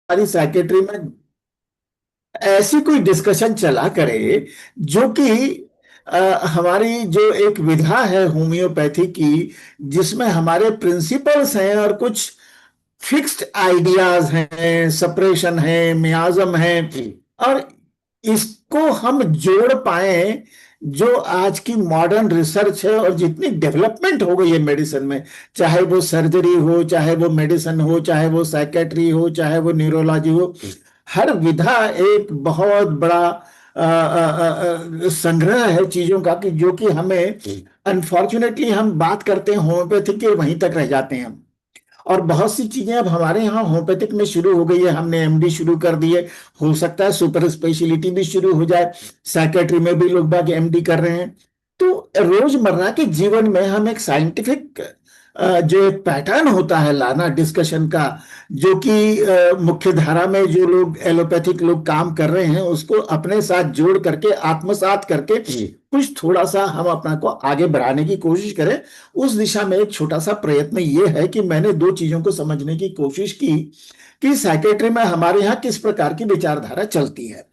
हमारी साइकेट्री में ऐसी कोई डिस्कशन चला करे जो कि हमारी जो एक विधा है होम्योपैथी की, जिसमें हमारे प्रिंसिपल्स हैं और कुछ फिक्स्ड आइडियाज हैं, सेपरेशन है, मियाज्म है, और इसको हम जोड़ पाए जो आज की मॉडर्न रिसर्च है और जितनी डेवलपमेंट हो गई है मेडिसिन में, चाहे वो सर्जरी हो, चाहे वो मेडिसिन हो, चाहे वो साइकेट्री हो, चाहे वो न्यूरोलॉजी हो, हर विधा एक बहुत बड़ा संग्रह है चीजों का, कि जो कि हमें अनफॉर्चुनेटली हम बात करते हैं होम्योपैथी के, वहीं तक रह जाते हैं हम। और बहुत सी चीजें अब हमारे यहाँ होम्योपैथिक में शुरू हो गई है, हमने एमडी शुरू कर दी है, हो सकता है सुपर स्पेशलिटी भी शुरू हो जाए, साइकेट्री में भी लोग बाग एमडी कर रहे हैं। तो रोजमर्रा के जीवन में हम एक साइंटिफिक जो एक पैटर्न होता है लाना डिस्कशन का, जो कि मुख्य धारा में जो लोग एलोपैथिक लोग काम कर रहे हैं उसको अपने साथ जोड़ करके, आत्मसात करके कुछ थोड़ा सा हम अपना को आगे बढ़ाने की कोशिश करें। उस दिशा में एक छोटा सा प्रयत्न ये है कि मैंने दो चीजों को समझने की कोशिश की कि साइकेट्री में हमारे यहाँ किस प्रकार की विचारधारा चलती है।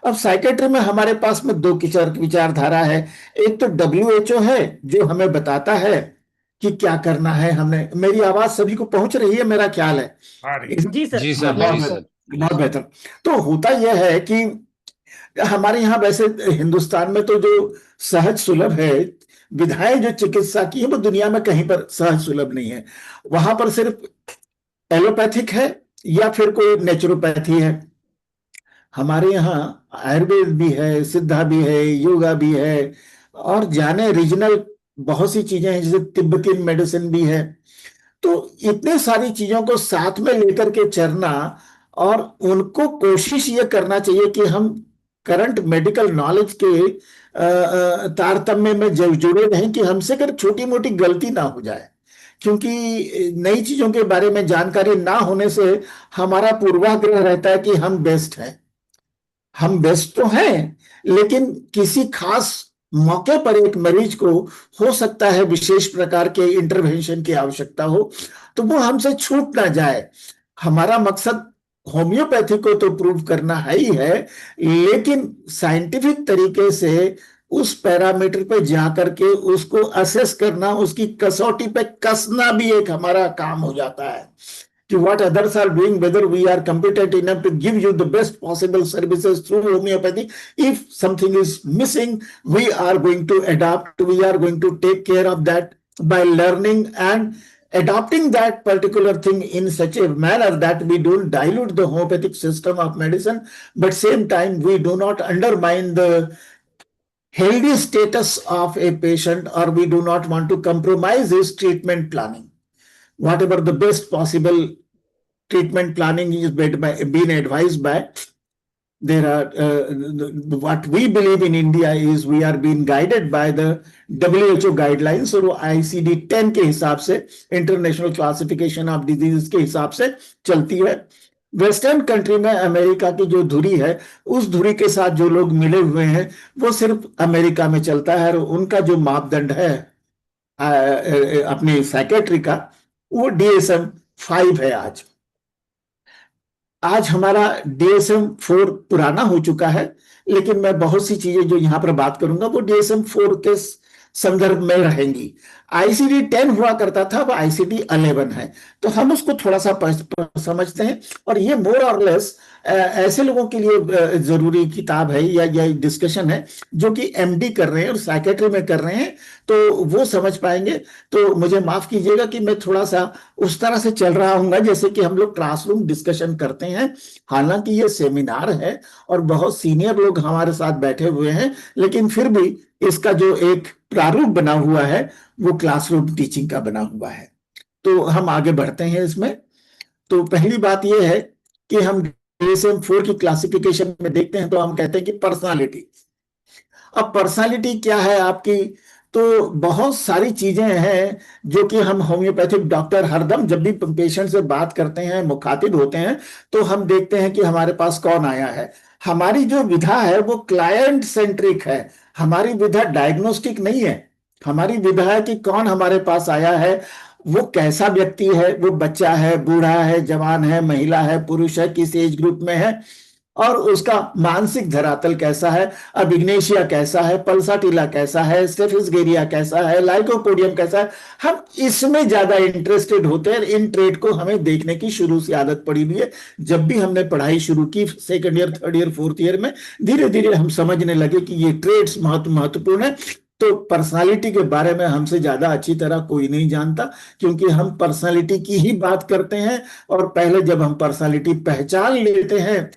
अब साइकेट्री में हमारे पास में दो विचारधारा है। एक तो डब्ल्यूएचओ है जो हमें बताता है कि क्या करना है। हमने, मेरी आवाज सभी को पहुंच रही है मेरा ख्याल है? जी सर। जी हाँ, सर, बहुत जी सर। बहुत बेहतर। तो होता यह है कि हमारे यहाँ वैसे हिंदुस्तान में तो जो सहज सुलभ है, विधाएं जो चिकित्सा की है वो दुनिया में कहीं पर सहज सुलभ नहीं है। वहां पर सिर्फ एलोपैथिक है या फिर कोई नेचुरोपैथी है। हमारे यहाँ आयुर्वेद भी है, सिद्धा भी है, योगा भी है, और जाने रीजनल बहुत सी चीजें हैं, जैसे तिब्बतियन मेडिसिन भी है। तो इतने सारी चीजों को साथ में लेकर के चलना, और उनको कोशिश ये करना चाहिए कि हम करंट मेडिकल नॉलेज के तारतम्य में जुड़े रहें, कि हमसे अगर छोटी मोटी गलती ना हो जाए। क्योंकि नई चीजों के बारे में जानकारी ना होने से हमारा पूर्वाग्रह रहता है कि हम बेस्ट हैं। हम बेस्ट तो हैं, लेकिन किसी खास मौके पर एक मरीज को हो सकता है विशेष प्रकार के इंटरवेंशन की आवश्यकता हो, तो वो हमसे छूट ना जाए। हमारा मकसद होम्योपैथी को तो प्रूव करना है ही है, लेकिन साइंटिफिक तरीके से उस पैरामीटर पे जाकर के उसको असेस करना, उसकी कसौटी पे कसना भी एक हमारा काम हो जाता है, कि what others are doing, whether we are competent enough to give you the best possible services through homeopathy. If something is missing, we are going to adapt, we are going to take care of that by learning and adopting that particular thing in such a manner that we don't dilute the homeopathic system of medicine, but same time we do not undermine the healthy status of a patient, or we do not want to compromise his treatment planning. Whatever the best possible treatment planning is been advised by, there are what we believe in India is we are being guided by the WHO guidelines, और ICD-10 के हिसाब से, international classification of disease के हिसाब से चलती है। Western country में अमेरिका की जो धुरी है, उस धुरी के साथ जो लोग मिले हुए हैं वो सिर्फ अमेरिका में चलता है, और उनका जो मापदंड है अपनी साइकेट्री का, वो DSM-5 है। आज हमारा DSM-4 पुराना हो चुका है, लेकिन मैं बहुत सी चीजें जो यहां पर बात करूंगा वो DSM-4 के संदर्भ में रहेंगी। ICD-10 हुआ करता था, अब ICD-11 है, तो हम उसको थोड़ा सा समझते हैं। और ये मोर और लेस ऐसे लोगों के लिए जरूरी किताब है या डिस्कशन है जो कि MD कर रहे हैं और साइकेट्री में कर रहे हैं, तो वो समझ पाएंगे। तो मुझे माफ कीजिएगा कि मैं थोड़ा सा उस तरह से चल रहा हूँ जैसे कि हम लोग क्लासरूम डिस्कशन करते हैं। हालांकि ये सेमिनार है और बहुत सीनियर लोग हमारे साथ बैठे हुए हैं, लेकिन फिर भी इसका जो एक प्रारूप बना हुआ है वो क्लासरूम टीचिंग का बना हुआ है। तो हम आगे बढ़ते हैं इसमें। तो पहली बात यह है कि हम DSM-4 की क्लासिफिकेशन में देखते हैं, तो हम कहते हैं कि पर्सनालिटी। अब पर्सनालिटी क्या है आपकी? तो बहुत सारी चीजें हैं जो कि हम होम्योपैथिक डॉक्टर हरदम जब भी पेशेंट से बात करते हैं, मुखातिब होते हैं, तो हम देखते हैं कि हमारे पास कौन आया है। हमारी जो विधा है वो क्लाइंट सेंट्रिक है, हमारी विधा डायग्नोस्टिक नहीं है। हमारी विधा है कि कौन हमारे पास आया है, वो कैसा व्यक्ति है, वो बच्चा है, बूढ़ा है, जवान है, महिला है, पुरुष है, किस एज ग्रुप में है, और उसका मानसिक धरातल कैसा है, अब इग्नेशिया कैसा है, पल्साटिला कैसा है, स्टेफिस कैसा है, लाइकोपोडियम कैसा है, हम इसमें ज्यादा इंटरेस्टेड होते हैं। इन ट्रेड को हमें देखने की शुरू से आदत पड़ी हुई है। जब भी हमने पढ़ाई शुरू की second year, third year, fourth year में, धीरे धीरे हम समझने लगे कि ये ट्रेड्स महत्वपूर्ण है। तो पर्सनालिटी के बारे में हमसे ज्यादा अच्छी तरह कोई नहीं जानता, क्योंकि हम पर्सनालिटी की ही बात करते हैं। और पहले जब हम पर्सनालिटी पहचान लेते हैं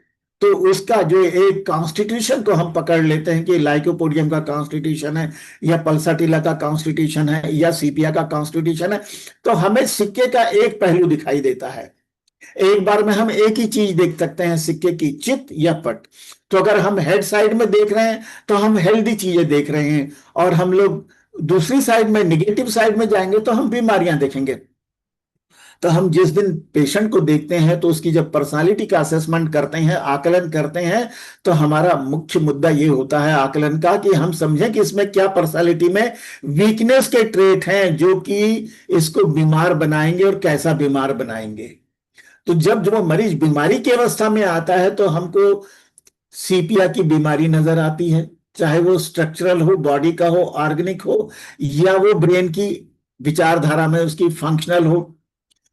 तो उसका जो एक कॉन्स्टिट्यूशन को हम पकड़ लेते हैं कि लाइकोपोडियम का कॉन्स्टिट्यूशन है, या पल्साटिला का कॉन्स्टिट्यूशन है, या सीपिया का कॉन्स्टिट्यूशन है, तो हमें सिक्के का एक पहलू दिखाई देता है। एक बार में हम एक ही चीज देख सकते हैं, सिक्के की चित या पट। तो अगर हम हेड साइड में देख रहे हैं तो हम हेल्दी चीजें देख रहे हैं, और हम लोग दूसरी साइड में, निगेटिव साइड में जाएंगे तो हम बीमारियां देखेंगे। तो हम जिस दिन पेशेंट को देखते हैं तो उसकी जब पर्सनालिटी का असेसमेंट करते हैं, आकलन करते हैं, तो हमारा मुख्य मुद्दा ये होता है आकलन का कि हम समझें कि इसमें क्या पर्सनालिटी में वीकनेस के ट्रेट हैं जो कि इसको बीमार बनाएंगे और कैसा बीमार बनाएंगे। तो जब जब वो मरीज बीमारी की अवस्था में आता है तो हमको सीपिया की बीमारी नजर आती है, चाहे वो स्ट्रक्चरल हो, बॉडी का हो, ऑर्गेनिक हो, या वो ब्रेन की विचारधारा में उसकी फंक्शनल हो।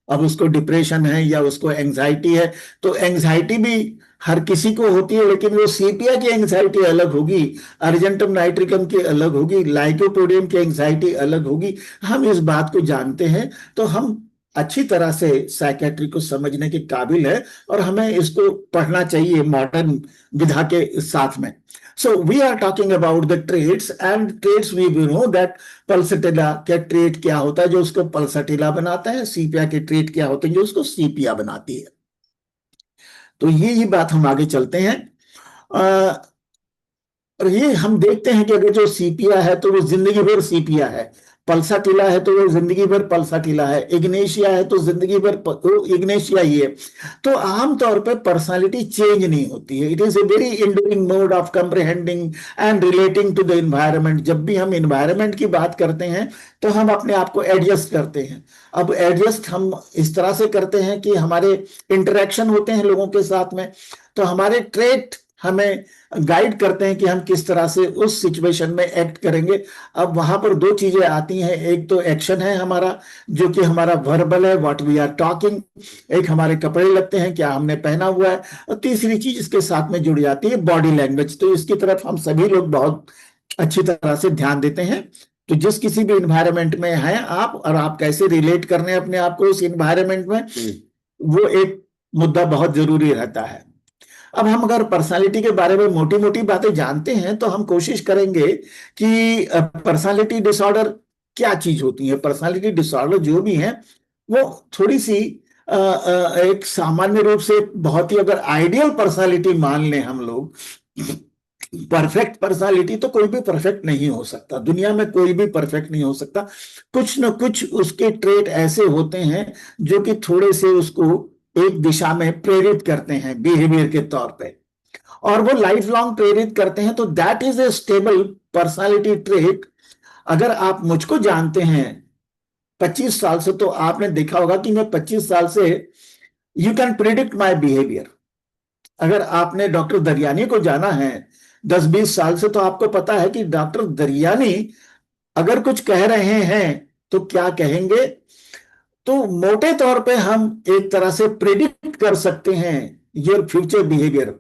अब उसको डिप्रेशन है या उसको एंजाइटी है, तो एंजाइटी भी हर किसी को होती है, लेकिन वो सीपिया की एंजाइटी अलग होगी, अर्जेंटम नाइट्रिकम की अलग होगी, लाइकोपोडियम की एंजाइटी अलग होगी। हम इस बात को जानते हैं, तो हम अच्छी तरह से साइकेट्री को समझने के काबिल है, और हमें इसको पढ़ना चाहिए मॉडर्न विधा के साथ में। So we are talking about the traits, and traits we know that Pulsatilla का ट्रेट क्या होता है जो उसको पल्सटिला बनाता है, सीपिया के ट्रेट क्या होते हैं जो उसको सीपिया बनाती है। तो ये बात हम आगे चलते हैं। और ये हम देखते हैं कि अगर जो सीपिया है तो वो जिंदगी भर सीपिया है, पल्साटिला है तो वो जिंदगी भर पल्साटिला है, इग्नेशिया है तो जिंदगी भर इग्नेशिया ही है। तो आमतौर पर पर्सनालिटी चेंज नहीं होती है। It is a very enduring mode of comprehending and relating to the environment. जब भी हम इन्वायरमेंट की बात करते हैं तो हम अपने आप को एडजस्ट करते हैं। अब एडजस्ट हम इस तरह से करते हैं कि हमारे इंटरेक्शन होते हैं लोगों के साथ में, तो हमारे ट्रेट हमें गाइड करते हैं कि हम किस तरह से उस सिचुएशन में एक्ट करेंगे। अब वहां पर दो चीजें आती हैं, एक तो एक्शन है हमारा जो कि हमारा वर्बल है, व्हाट वी आर टॉकिंग, एक हमारे कपड़े लगते हैं, क्या हमने पहना हुआ है, और तीसरी चीज इसके साथ में जुड़ जाती है बॉडी लैंग्वेज। तो इसकी तरफ हम सभी लोग बहुत अच्छी तरह से ध्यान देते हैं। तो जिस किसी भी इन्वायरमेंट में हैं आप, और आप कैसे रिलेट कर रहे हैं अपने आप को उस इन्वायरमेंट में, वो एक मुद्दा बहुत जरूरी रहता है। अब हम अगर पर्सनालिटी के बारे में मोटी मोटी बातें जानते हैं तो हम कोशिश करेंगे कि पर्सनालिटी डिसऑर्डर क्या चीज होती है। पर्सनालिटी डिसऑर्डर जो भी है वो थोड़ी सी एक सामान्य रूप से बहुत ही, अगर आइडियल पर्सनालिटी मान लें हम लोग, परफेक्ट पर्सनालिटी तो कोई भी परफेक्ट नहीं हो सकता, दुनिया में कोई भी परफेक्ट नहीं हो सकता। कुछ न कुछ उसके ट्रेट ऐसे होते हैं जो कि थोड़े से उसको एक दिशा में प्रेरित करते हैं बिहेवियर के तौर पे, और वो लाइफ लॉन्ग प्रेरित करते हैं। तो that is a stable personality trait. अगर आप मुझको जानते हैं 25 साल से, तो आपने देखा होगा कि मैं 25 साल से, you can predict my behaviour. अगर आपने डॉक्टर दरियानी को जाना है 10-20 साल से, तो आपको पता है कि डॉक्टर दरियानी अगर कुछ कह रहे हैं तो क्या कहेंगे। तो मोटे तौर पे हम एक तरह से प्रेडिक्ट कर सकते हैं your future behaviour,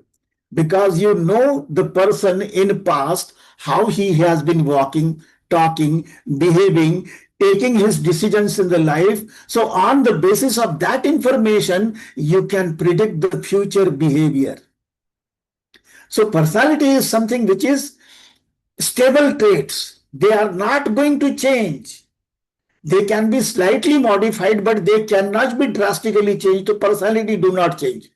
because you know the person in past, how he has been walking, talking, behaving, taking his decisions in the life. So on the basis of that information, you can predict the future behavior. So personality is something which is stable traits. They are not going to change. They can be slightly modified, but they cannot be drastically changed. तो personality do not change.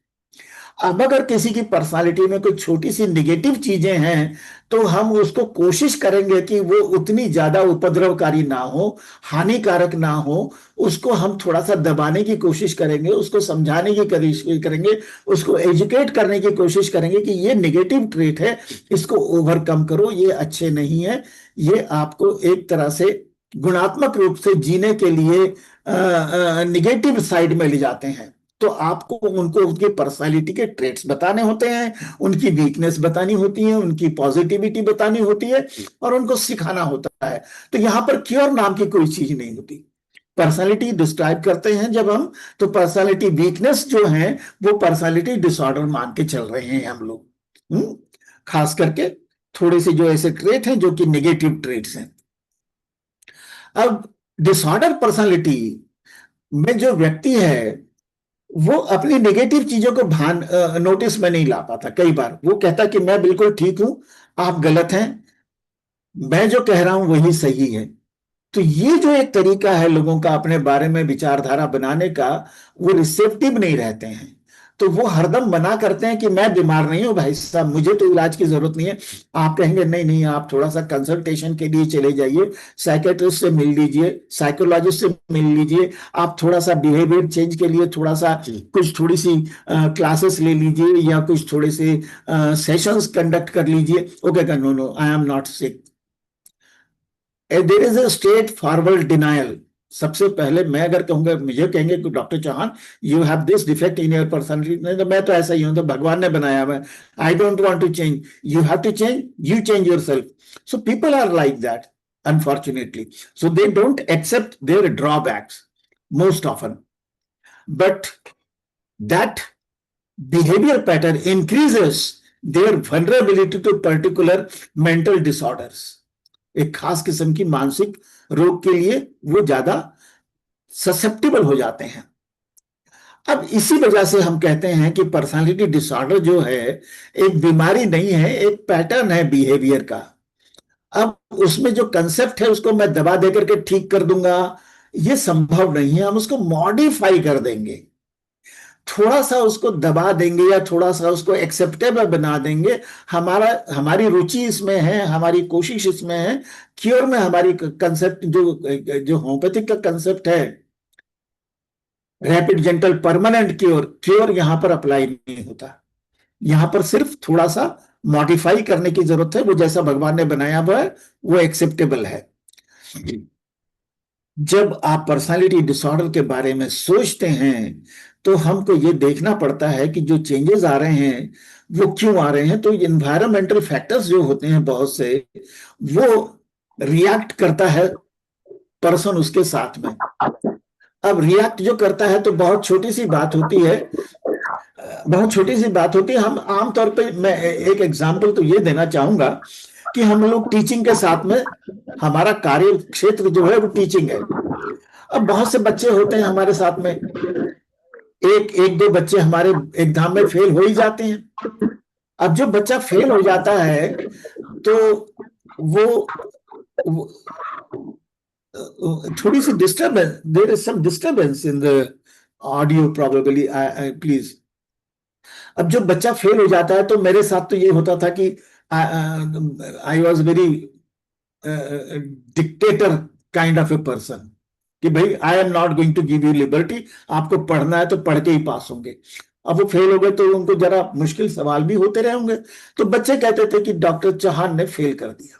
अब अगर किसी की personality में कोई छोटी सी negative चीजें हैं तो हम उसको कोशिश करेंगे कि वो उतनी ज्यादा उपद्रवकारी ना हो, हानिकारक ना हो। उसको हम थोड़ा सा दबाने की कोशिश करेंगे, उसको समझाने की कोशिश करेंगे, उसको एजुकेट करने की कोशिश करेंगे कि ये नेगेटिव ट्रेट है, इसको ओवरकम करो, ये अच्छे नहीं है, ये आपको एक तरह से गुणात्मक रूप से जीने के लिए निगेटिव साइड में ले जाते हैं। तो आपको उनको उनकी पर्सनालिटी के ट्रेट्स बताने होते हैं, उनकी वीकनेस बतानी होती है, उनकी पॉजिटिविटी बतानी होती है, और उनको सिखाना होता है। तो यहां पर क्योर नाम की कोई चीज नहीं होती। पर्सनालिटी डिस्क्राइब करते हैं जब हम, तो पर्सनालिटी वीकनेस जो है वो पर्सनालिटी डिसऑर्डर मान के चल रहे हैं हम लोग। खास करके थोड़े से जो ऐसे ट्रेट हैं जो कि नेगेटिव ट्रेट्स हैं। अब डिसऑर्डर पर्सनालिटी में जो व्यक्ति है वो अपनी नेगेटिव चीजों को भान नोटिस में नहीं ला पाता। कई बार वो कहता कि मैं बिल्कुल ठीक हूं, आप गलत हैं, मैं जो कह रहा हूं वही सही है। तो ये जो एक तरीका है लोगों का अपने बारे में विचारधारा बनाने का, वो रिसेप्टिव नहीं रहते हैं। तो वो हरदम मना करते हैं कि मैं बीमार नहीं हूं भाई साहब, मुझे तो इलाज की जरूरत नहीं है। आप कहेंगे नहीं नहीं, आप थोड़ा सा कंसल्टेशन के लिए चले जाइए, साइकेट्रिस्ट से मिल लीजिए, साइकोलॉजिस्ट से मिल लीजिए, आप थोड़ा सा बिहेवियर चेंज के लिए थोड़ा सा कुछ थोड़ी सी क्लासेस ले लीजिए, या कुछ थोड़े से सेशंस कंडक्ट कर लीजिए। Okay, no no, I am not sick. There is a straightforward denial. सबसे पहले मैं अगर कहूंगा, मुझे कहेंगे कि doctor Chauhan you have this defect in your personality, नहीं तो मैं तो ऐसा ही हूं, तो भगवान ने बनाया मैं, I don't want to change, you have to change, you change yourself. So people are like that, unfortunately. So they don't accept their drawbacks most often, but that behavior pattern increases their vulnerability to particular mental disorders। एक खास किस्म की मानसिक रोग के लिए वो ज्यादा ससेप्टेबल हो जाते हैं। अब इसी वजह से हम कहते हैं कि पर्सनालिटी डिसऑर्डर जो है एक बीमारी नहीं है, एक पैटर्न है बिहेवियर का। अब उसमें जो कंसेप्ट है उसको मैं दवा देकर के ठीक कर दूंगा, ये संभव नहीं है। हम उसको मॉडिफाई कर देंगे, थोड़ा सा उसको दबा देंगे, या थोड़ा सा उसको एक्सेप्टेबल बना देंगे। हमारी रुचि इसमें है, हमारी कोशिश इसमें है। क्योर में हमारी कंसेप्ट जो जो होम्योपैथिक का कंसेप्ट है, rapid gentle permanent cure, cure यहां पर अप्लाई नहीं होता। यहां पर सिर्फ थोड़ा सा मॉडिफाई करने की जरूरत है। वो जैसा भगवान ने बनाया हुआ है वो एक्सेप्टेबल है। जब आप पर्सनालिटी डिसऑर्डर के बारे में सोचते हैं तो हमको ये देखना पड़ता है कि जो चेंजेस आ रहे हैं वो क्यों आ रहे हैं। तो इन्वायरमेंटल फैक्टर्स जो होते हैं बहुत से, वो रिएक्ट करता है पर्सन उसके साथ में। अब रिएक्ट जो करता है तो बहुत छोटी सी बात होती है, बहुत छोटी सी बात होती है। हम आमतौर पे, मैं एक एग्जांपल तो ये देना चाहूंगा कि हम लोग टीचिंग के साथ में, हमारा कार्य क्षेत्र जो है वो टीचिंग है। अब बहुत से बच्चे होते हैं हमारे साथ में, एक एक दो बच्चे हमारे एग्जाम में फेल हो ही जाते हैं। अब जो बच्चा फेल हो जाता है तो वो थोड़ी सी disturbance, there is some disturbance in the audio probably, please. अब जो बच्चा फेल हो जाता है तो मेरे साथ तो ये होता था कि I was very dictator kind of a person, कि भाई I am not going to give you liberty, आपको पढ़ना है तो पढ़ के ही पास होंगे। अब वो फेल हो गए तो उनको जरा मुश्किल सवाल भी होते रहे होंगे, तो बच्चे कहते थे कि डॉक्टर चौहान ने फेल कर दिया।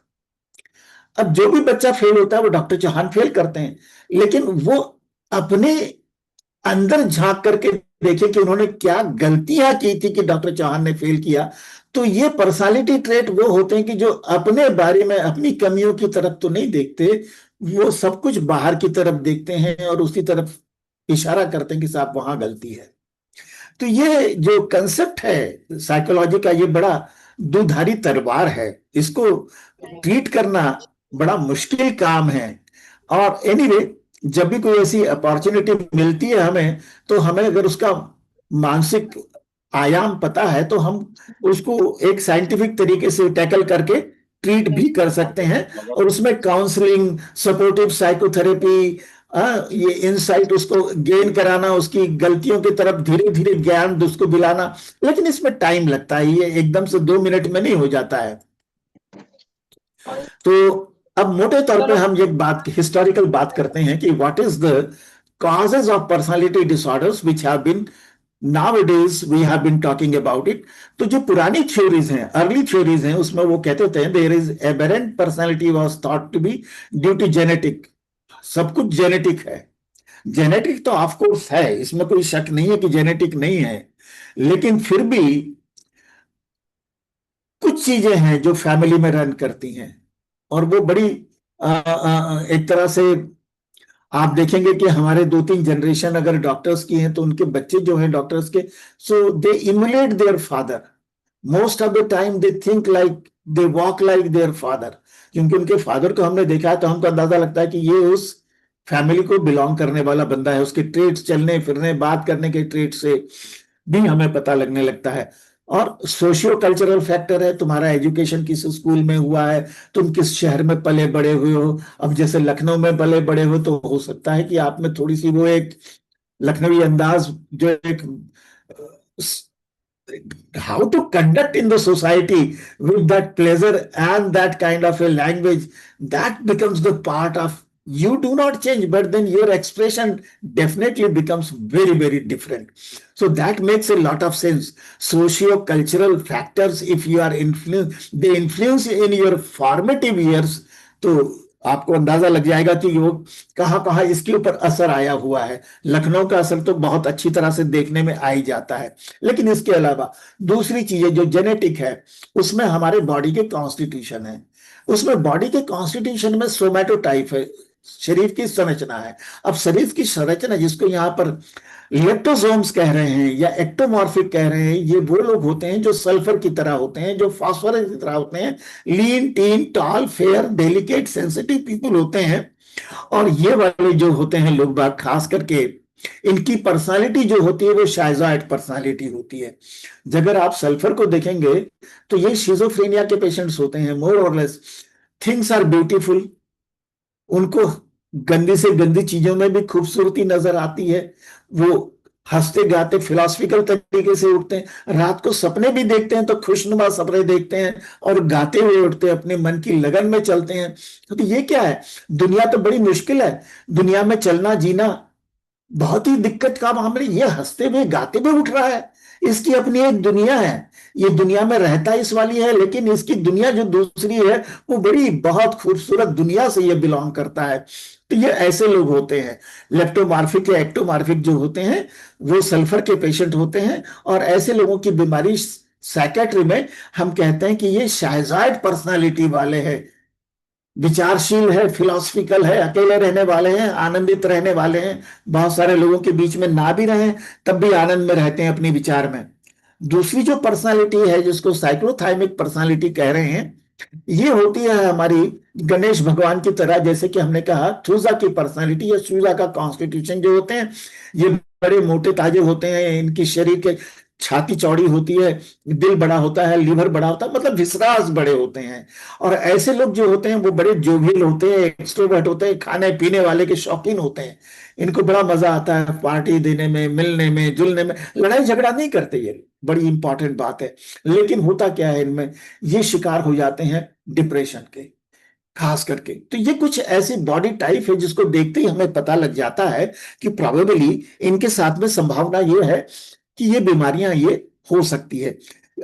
अब जो भी बच्चा फेल होता है वो डॉक्टर चौहान फेल करते हैं, लेकिन वो अपने अंदर झांक करके देखे कि उन्होंने क्या गलतियां की थी कि डॉक्टर चौहान ने फेल किया। तो ये पर्सनालिटी ट्रेट वो होते हैं कि जो अपने बारे में अपनी कमियों की तरफ तो नहीं देखते, वो सब कुछ बाहर की तरफ देखते हैं और उसी तरफ इशारा करते हैं कि साहब वहां गलती है। तो ये जो कंसेप्ट है साइकोलॉजी का, ये बड़ा दुधारी तलवार है। इसको ट्रीट करना बड़ा मुश्किल काम है। और एनीवे, जब भी कोई ऐसी अपॉर्चुनिटी मिलती है हमें, तो हमें अगर उसका मानसिक आयाम पता है तो हम उसको एक साइंटिफिक तरीके से टैकल करके ट्रीट भी कर सकते हैं। और उसमें काउंसलिंग, सपोर्टिव साइकोथेरेपी, ये इंसाइट उसको गेन कराना, उसकी गलतियों की तरफ धीरे धीरे ज्ञान उसको दिलाना, लेकिन इसमें टाइम लगता है। ये एकदम से 2 मिनट में नहीं हो जाता है। तो अब मोटे तौर पे हम एक बात, हिस्टोरिकल बात करते हैं कि what is the causes of personality disorders which have been nowadays we have been talking about it। तो जो पुरानी थ्योरीज हैं, अर्ली थ्योरीज हैं, उसमें वो कहते थे there is aberrant personality was thought to be due to genetic सब कुछ जेनेटिक है। जेनेटिक तो ऑफ कोर्स है, इसमें कोई शक नहीं है कि जेनेटिक नहीं है, लेकिन फिर भी कुछ चीजें हैं जो फैमिली में रन करती हैं, और वो बड़ी एक तरह से आप देखेंगे कि हमारे 2-3 जनरेशन अगर डॉक्टर्स की हैं तो उनके बच्चे जो हैं डॉक्टर्स के, so they emulate their father. Most of the time they think like, they walk like their father, क्योंकि उनके फादर को हमने देखा है तो हमको अंदाजा लगता है कि ये उस फैमिली को बिलोंग करने वाला बंदा है। उसके ट्रेड्स, चलने फिरने बात करने के ट्रेड से भी हमें पता लगने लगता है। और सोशियो कल्चरल फैक्टर है, तुम्हारा एजुकेशन किस स्कूल में हुआ है, तुम किस शहर में पले बड़े हुए हो। अब जैसे लखनऊ में पले बड़े हो तो हो सकता है कि आप में थोड़ी सी वो एक लखनवी अंदाज, जो एक how to conduct in the society with that pleasure and that kind of a language, that becomes the part of you. Do not change, but then your expression definitely becomes very, very different. So that makes a lot of sense. Socio-cultural factors, if you are influenced, they influence in your formative years, तो आपको अंदाजा लग जाएगा कि वो कहाँ कहाँ इसके ऊपर असर आया हुआ है। लखनऊ का असर तो बहुत अच्छी तरह से देखने में आ ही जाता है, लेकिन इसके अलावा दूसरी चीजें जो जेनेटिक है, उसमें हमारे बॉडी के कॉन्स्टिट्यूशन है। उसमें बॉडी के कॉन्स्टिट्यूशन में सोमैटोटाइप है, शरीर की संरचना है। अब शरीर की संरचना जिसको यहाँ पर लेप्टोसोम्स कह रहे हैं या एक्टोमॉर्फिक कह रहे हैं, ये वो लोग होते हैं जो सल्फर की तरह होते हैं, जो फास्फोरस की तरह होते हैं, lean thin tall fair delicate sensitive people होते हैं। और ये वाले जो होते हैं लोग बाग, खास करके इनकी पर्सनालिटी जो होती है वो शाइजॉइड पर्सनालिटी होती है। अगर आप सल्फर को देखेंगे तो ये शिजोफ्रेनिया के पेशेंट्स होते हैं, मोर और लेस। थिंग्स आर ब्यूटीफुल, उनको गंदी से गंदी चीजों में भी खूबसूरती नजर आती है। वो हंसते गाते फिलोसफिकल तरीके से उठते हैं, रात को सपने भी देखते हैं तो खुशनुमा सपने देखते हैं, और गाते हुए उठते हैं, अपने मन की लगन में चलते हैं। तो ये क्या है, दुनिया तो बड़ी मुश्किल है, दुनिया में चलना जीना बहुत ही दिक्कत का मामला। ये हंसते हुए गाते हुए उठ रहा है, इसकी अपनी एक दुनिया है, ये दुनिया में रहता इस वाली है, लेकिन इसकी दुनिया जो दूसरी है वो बड़ी बहुत खूबसूरत दुनिया से ये बिलोंग करता है। तो ये ऐसे लोग होते हैं। लेप्टोमार्फिक या एक्टोमार्फिक जो होते हैं वो सल्फर के पेशेंट होते हैं, और ऐसे लोगों की बीमारी साइकेट्री में हम कहते हैं कि ये शाइजॉइड पर्सनालिटी वाले हैं। विचारशील है, फिलोसफिकल है, अकेले रहने वाले हैं, आनंदित रहने वाले हैं, बहुत सारे लोगों के बीच में ना भी रहें तब भी आनंद में रहते हैं अपने विचार में। दूसरी जो पर्सनालिटी है जिसको साइक्लोथाइमिक पर्सनालिटी कह रहे हैं, ये होती है हमारी गणेश भगवान की तरह। जैसे कि हमने कहा थूजा की पर्सनालिटी या सूजा का कॉन्स्टिट्यूशन जो होते हैं, ये बड़े मोटे ताजे होते हैं, इनकी शरीर के छाती चौड़ी होती है, दिल बड़ा होता है, लीवर बड़ा होता है, मतलब विश्वास बड़े होते हैं। और ऐसे लोग जो होते हैं वो बड़े जोवियल होते हैं, एक्सट्रोवर्ट होते हैं, खाने पीने वाले के शौकीन होते हैं। इनको बड़ा मजा आता है पार्टी देने में, मिलने में, जुलने में। लड़ाई झगड़ा नहीं करते, ये बड़ी इंपॉर्टेंट बात है। लेकिन होता क्या है इनमें, ये शिकार हो जाते हैं डिप्रेशन के, खास करके। तो ये कुछ ऐसी बॉडी टाइप है जिसको देखते ही हमें पता लग जाता है कि प्रोबेबली इनके साथ में संभावना ये है कि ये बीमारियां ये हो सकती है।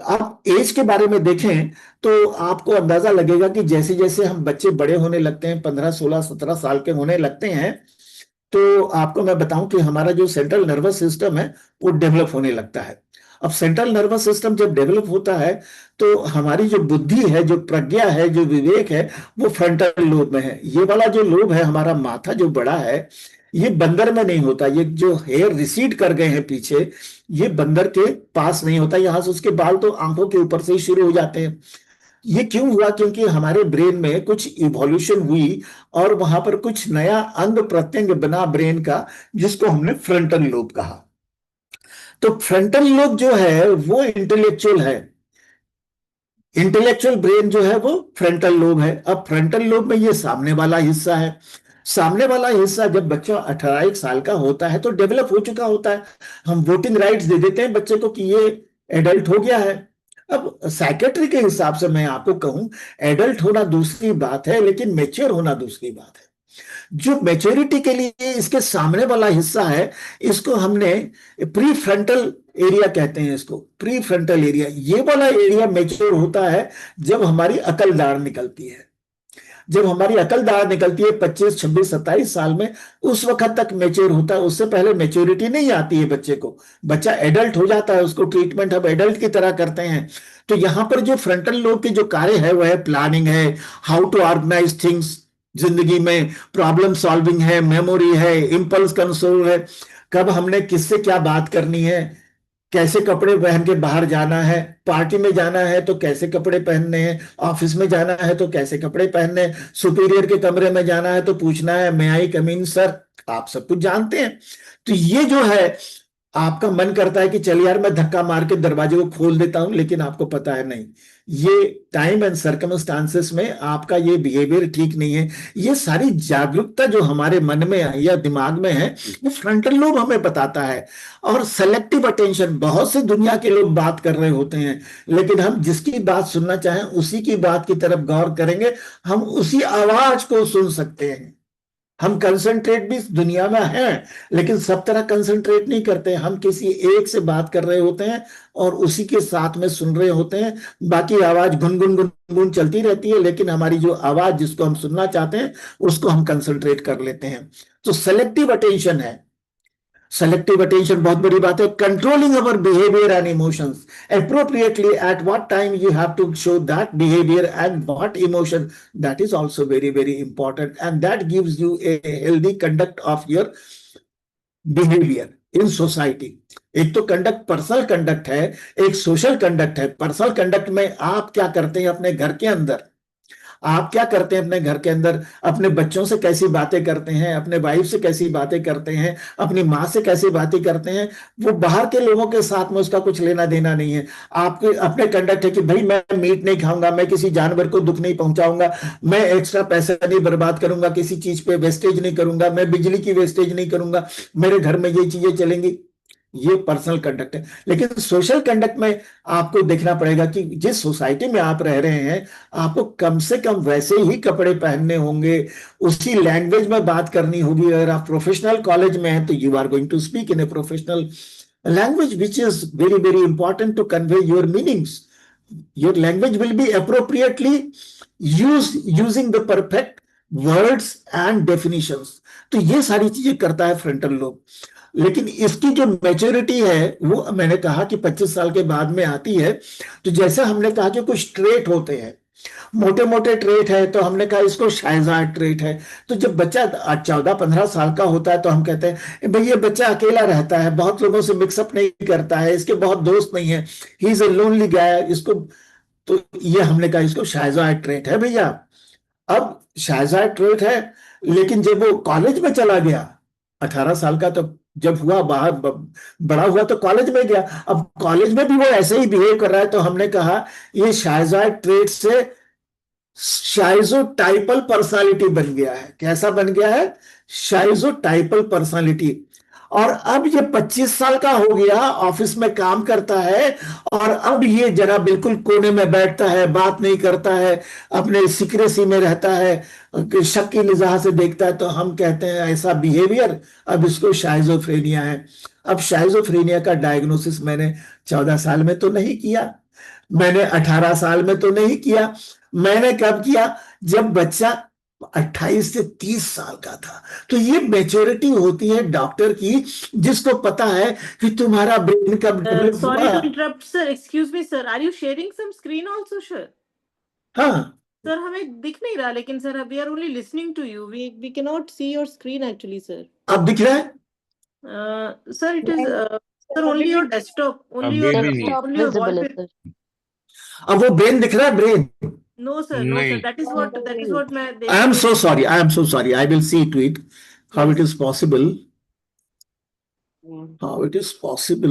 आप एज के बारे में देखें तो आपको अंदाजा लगेगा कि जैसे जैसे हम बच्चे बड़े होने लगते हैं, 15, 16, 17 साल के होने लगते हैं, तो आपको मैं बताऊं कि हमारा जो सेंट्रल नर्वस सिस्टम है वो डेवलप होने लगता है। अब सेंट्रल नर्वस सिस्टम जब डेवलप होता है तो हमारी जो बुद्धि है, जो प्रज्ञा है, जो विवेक है, वो फ्रंटल लोब में है। ये वाला जो लोब है, हमारा माथा जो बड़ा है, ये बंदर में नहीं होता। ये जो हेयर रिसीड कर गए हैं पीछे, ये बंदर के पास नहीं होता। यहां से उसके बाल तो आंखों के ऊपर से ही शुरू हो जाते हैं। ये क्यों हुआ, क्योंकि हमारे ब्रेन में कुछ इवोल्यूशन हुई और वहां पर कुछ नया अंग प्रत्यंग बना ब्रेन का, जिसको हमने फ्रंटल लोब कहा। तो फ्रंटल लोब जो है वो इंटेलेक्चुअल है, इंटेलेक्चुअल ब्रेन जो है वो फ्रंटल लोब है। अब फ्रंटल लोब में ये सामने वाला हिस्सा है। सामने वाला हिस्सा जब बच्चा 18 1 साल का होता है तो डेवलप हो चुका होता है। हम वोटिंग राइट्स दे देते हैं बच्चे को कि ये एडल्ट हो गया है। अब साइकेट्री के हिसाब से मैं आपको कहूं, एडल्ट होना दूसरी बात है, लेकिन मेच्योर होना दूसरी बात है। जो मैच्योरिटी के लिए इसके सामने वाला हिस्सा है, इसको हमने प्री फ्रंटल एरिया कहते हैं। इसको प्री फ्रंटल एरिया, ये वाला एरिया मैच्योर होता है जब हमारी अकल दाढ़ निकलती है। जब हमारी अकल दाढ़ निकलती है 25, 26, 27 साल में, उस वक्त तक मेच्योर होता है, उससे पहले मेच्योरिटी नहीं आती है बच्चे को। बच्चा एडल्ट हो जाता है, उसको ट्रीटमेंट हम एडल्ट की तरह करते हैं। तो यहाँ पर जो फ्रंटल लोब के जो कार्य है वह है प्लानिंग है, हाउ टू ऑर्गेनाइज थिंग्स जिंदगी में, प्रॉब्लम सॉल्विंग है, मेमोरी है, इम्पल्स कंट्रोल है, कब हमने किससे क्या बात करनी है, कैसे कपड़े पहन के बाहर जाना है, पार्टी में जाना है तो कैसे कपड़े पहनने हैं, ऑफिस में जाना है तो कैसे कपड़े पहनने हैं, सुपीरियर के कमरे में जाना है तो पूछना है मे आई कम इन सर, आप सब कुछ जानते हैं। तो ये जो है, आपका मन करता है कि चल यार मैं धक्का मार के दरवाजे को खोल देता हूं, लेकिन आपको पता है नहीं, ये टाइम एंड सर्कमस्टांसेस में आपका ये बिहेवियर ठीक नहीं है। ये सारी जागरूकता जो हमारे मन में है या दिमाग में है, वो फ्रंटल लोब हमें बताता है। और सेलेक्टिव अटेंशन, बहुत से दुनिया के लोग बात कर रहे होते हैं, लेकिन हम जिसकी बात सुनना चाहें उसी की बात की तरफ गौर करेंगे, हम उसी आवाज को सुन सकते हैं। हम कंसंट्रेट भी दुनिया में हैं, लेकिन सब तरह कंसंट्रेट नहीं करते। हम किसी एक से बात कर रहे होते हैं और उसी के साथ में सुन रहे होते हैं, बाकी आवाज गुनगुन गुनगुन चलती रहती है, लेकिन हमारी जो आवाज जिसको हम सुनना चाहते हैं उसको हम कंसंट्रेट कर लेते हैं। तो सेलेक्टिव अटेंशन है। सेलेक्टिव अटेंशन बहुत बड़ी बात है। Controlling our behaviour and emotions appropriately, at what time you have to show that behavior and what emotion, that is also very very important, and that gives you a healthy conduct of your behavior in society. एक तो conduct personal conduct है, एक social conduct है। Personal conduct में आप क्या करते हैं अपने घर के अंदर, आप क्या करते हैं अपने घर के अंदर, अपने बच्चों से कैसी बातें करते हैं, अपने वाइफ से कैसी बातें करते हैं, अपनी माँ से कैसी बातें करते हैं, वो बाहर के लोगों के साथ में उसका कुछ लेना देना नहीं है। आपके अपने कंडक्ट है कि भाई मैं मीट नहीं खाऊंगा, मैं किसी जानवर को दुख नहीं पहुंचाऊंगा, मैं एक्स्ट्रा पैसा नहीं बर्बाद करूंगा, किसी चीज पे वेस्टेज नहीं करूंगा, मैं बिजली की वेस्टेज नहीं करूंगा, मेरे घर में ये चीजें चलेंगी। ये पर्सनल कंडक्ट है। लेकिन सोशल कंडक्ट में आपको देखना पड़ेगा कि जिस सोसाइटी में आप रह रहे हैं, आपको कम से कम वैसे ही कपड़े पहनने होंगे, उसी लैंग्वेज में बात करनी होगी। अगर आप प्रोफेशनल कॉलेज में हैं तो you are going to speak in a professional language which is very very important to convey your meanings. Your language will be appropriately using the perfect words and definitions. तो ये सारी चीजें करता है frontal lobe. लेकिन इसकी जो maturity है वो मैंने कहा कि 25 साल के बाद में आती है। तो जैसे हमने कहा कि कुछ ट्रेट होते हैं, मोटे मोटे ट्रेट है, तो हमने कहा इसको शाइजार्ड ट्रेट है। तो जब बच्चा 14-15 साल का होता है तो हम कहते हैं भाई ये बच्चा अकेला रहता है, बहुत लोगों से मिक्सअप नहीं करता है, इसके बहुत दोस्त नहीं है, ही इज ए लोनली गाय, इसको। तो ये हमने कहा इसको शाइजार्ड ट्रेट है भैया। अब शाइजार्ड ट्रेट है, लेकिन जब वो कॉलेज में चला गया, 18 साल का, तो जब हुआ बाहर बड़ा हुआ तो कॉलेज में गया, अब कॉलेज में भी वो ऐसे ही बिहेव कर रहा है, तो हमने कहा ये शाइजार्ड ट्रेट से शाइजोटाइपल पर्सनालिटी बन गया है। कैसा बन गया है? शाइजोटाइपल पर्सनालिटी। और अब ये 25 साल का हो गया, ऑफिस में काम करता है, और अब ये जरा बिल्कुल कोने में बैठता है, बात नहीं करता है, अपने सिक्रेसी में रहता है, शक की निगाह से देखता है। तो हम कहते हैं ऐसा बिहेवियर, अब इसको शाइजोफ्रेनिया है। अब शाइजोफ्रेनिया का डायग्नोसिस मैंने 14 साल में तो नहीं किया, मैंने 18 साल में तो नहीं किया, मैंने कब किया? जब बच्चा 28 से 30 साल का था। तो ये मेच्योरिटी होती है डॉक्टर की, जिसको पता है कि तुम्हारा ब्रेन कब डेवलप Sorry हुआ। to interrupt, sir. Excuse me, sir. Are you sharing some screen also, sir? हाँ सर हमें दिख नहीं रहा, लेकिन sir we are only listening to you. We cannot see your screen actually, sir. अब दिख रहा है? Sir, it is sir only your desktop, only your desktop only your visible है wallpaper. sir. अब वो ब्रेन दिख रहा है? Brain? No sir, no sir. That is what मैं देख आई एम रही so sorry, I am so sorry, I will see to it how it is possible, how it is possible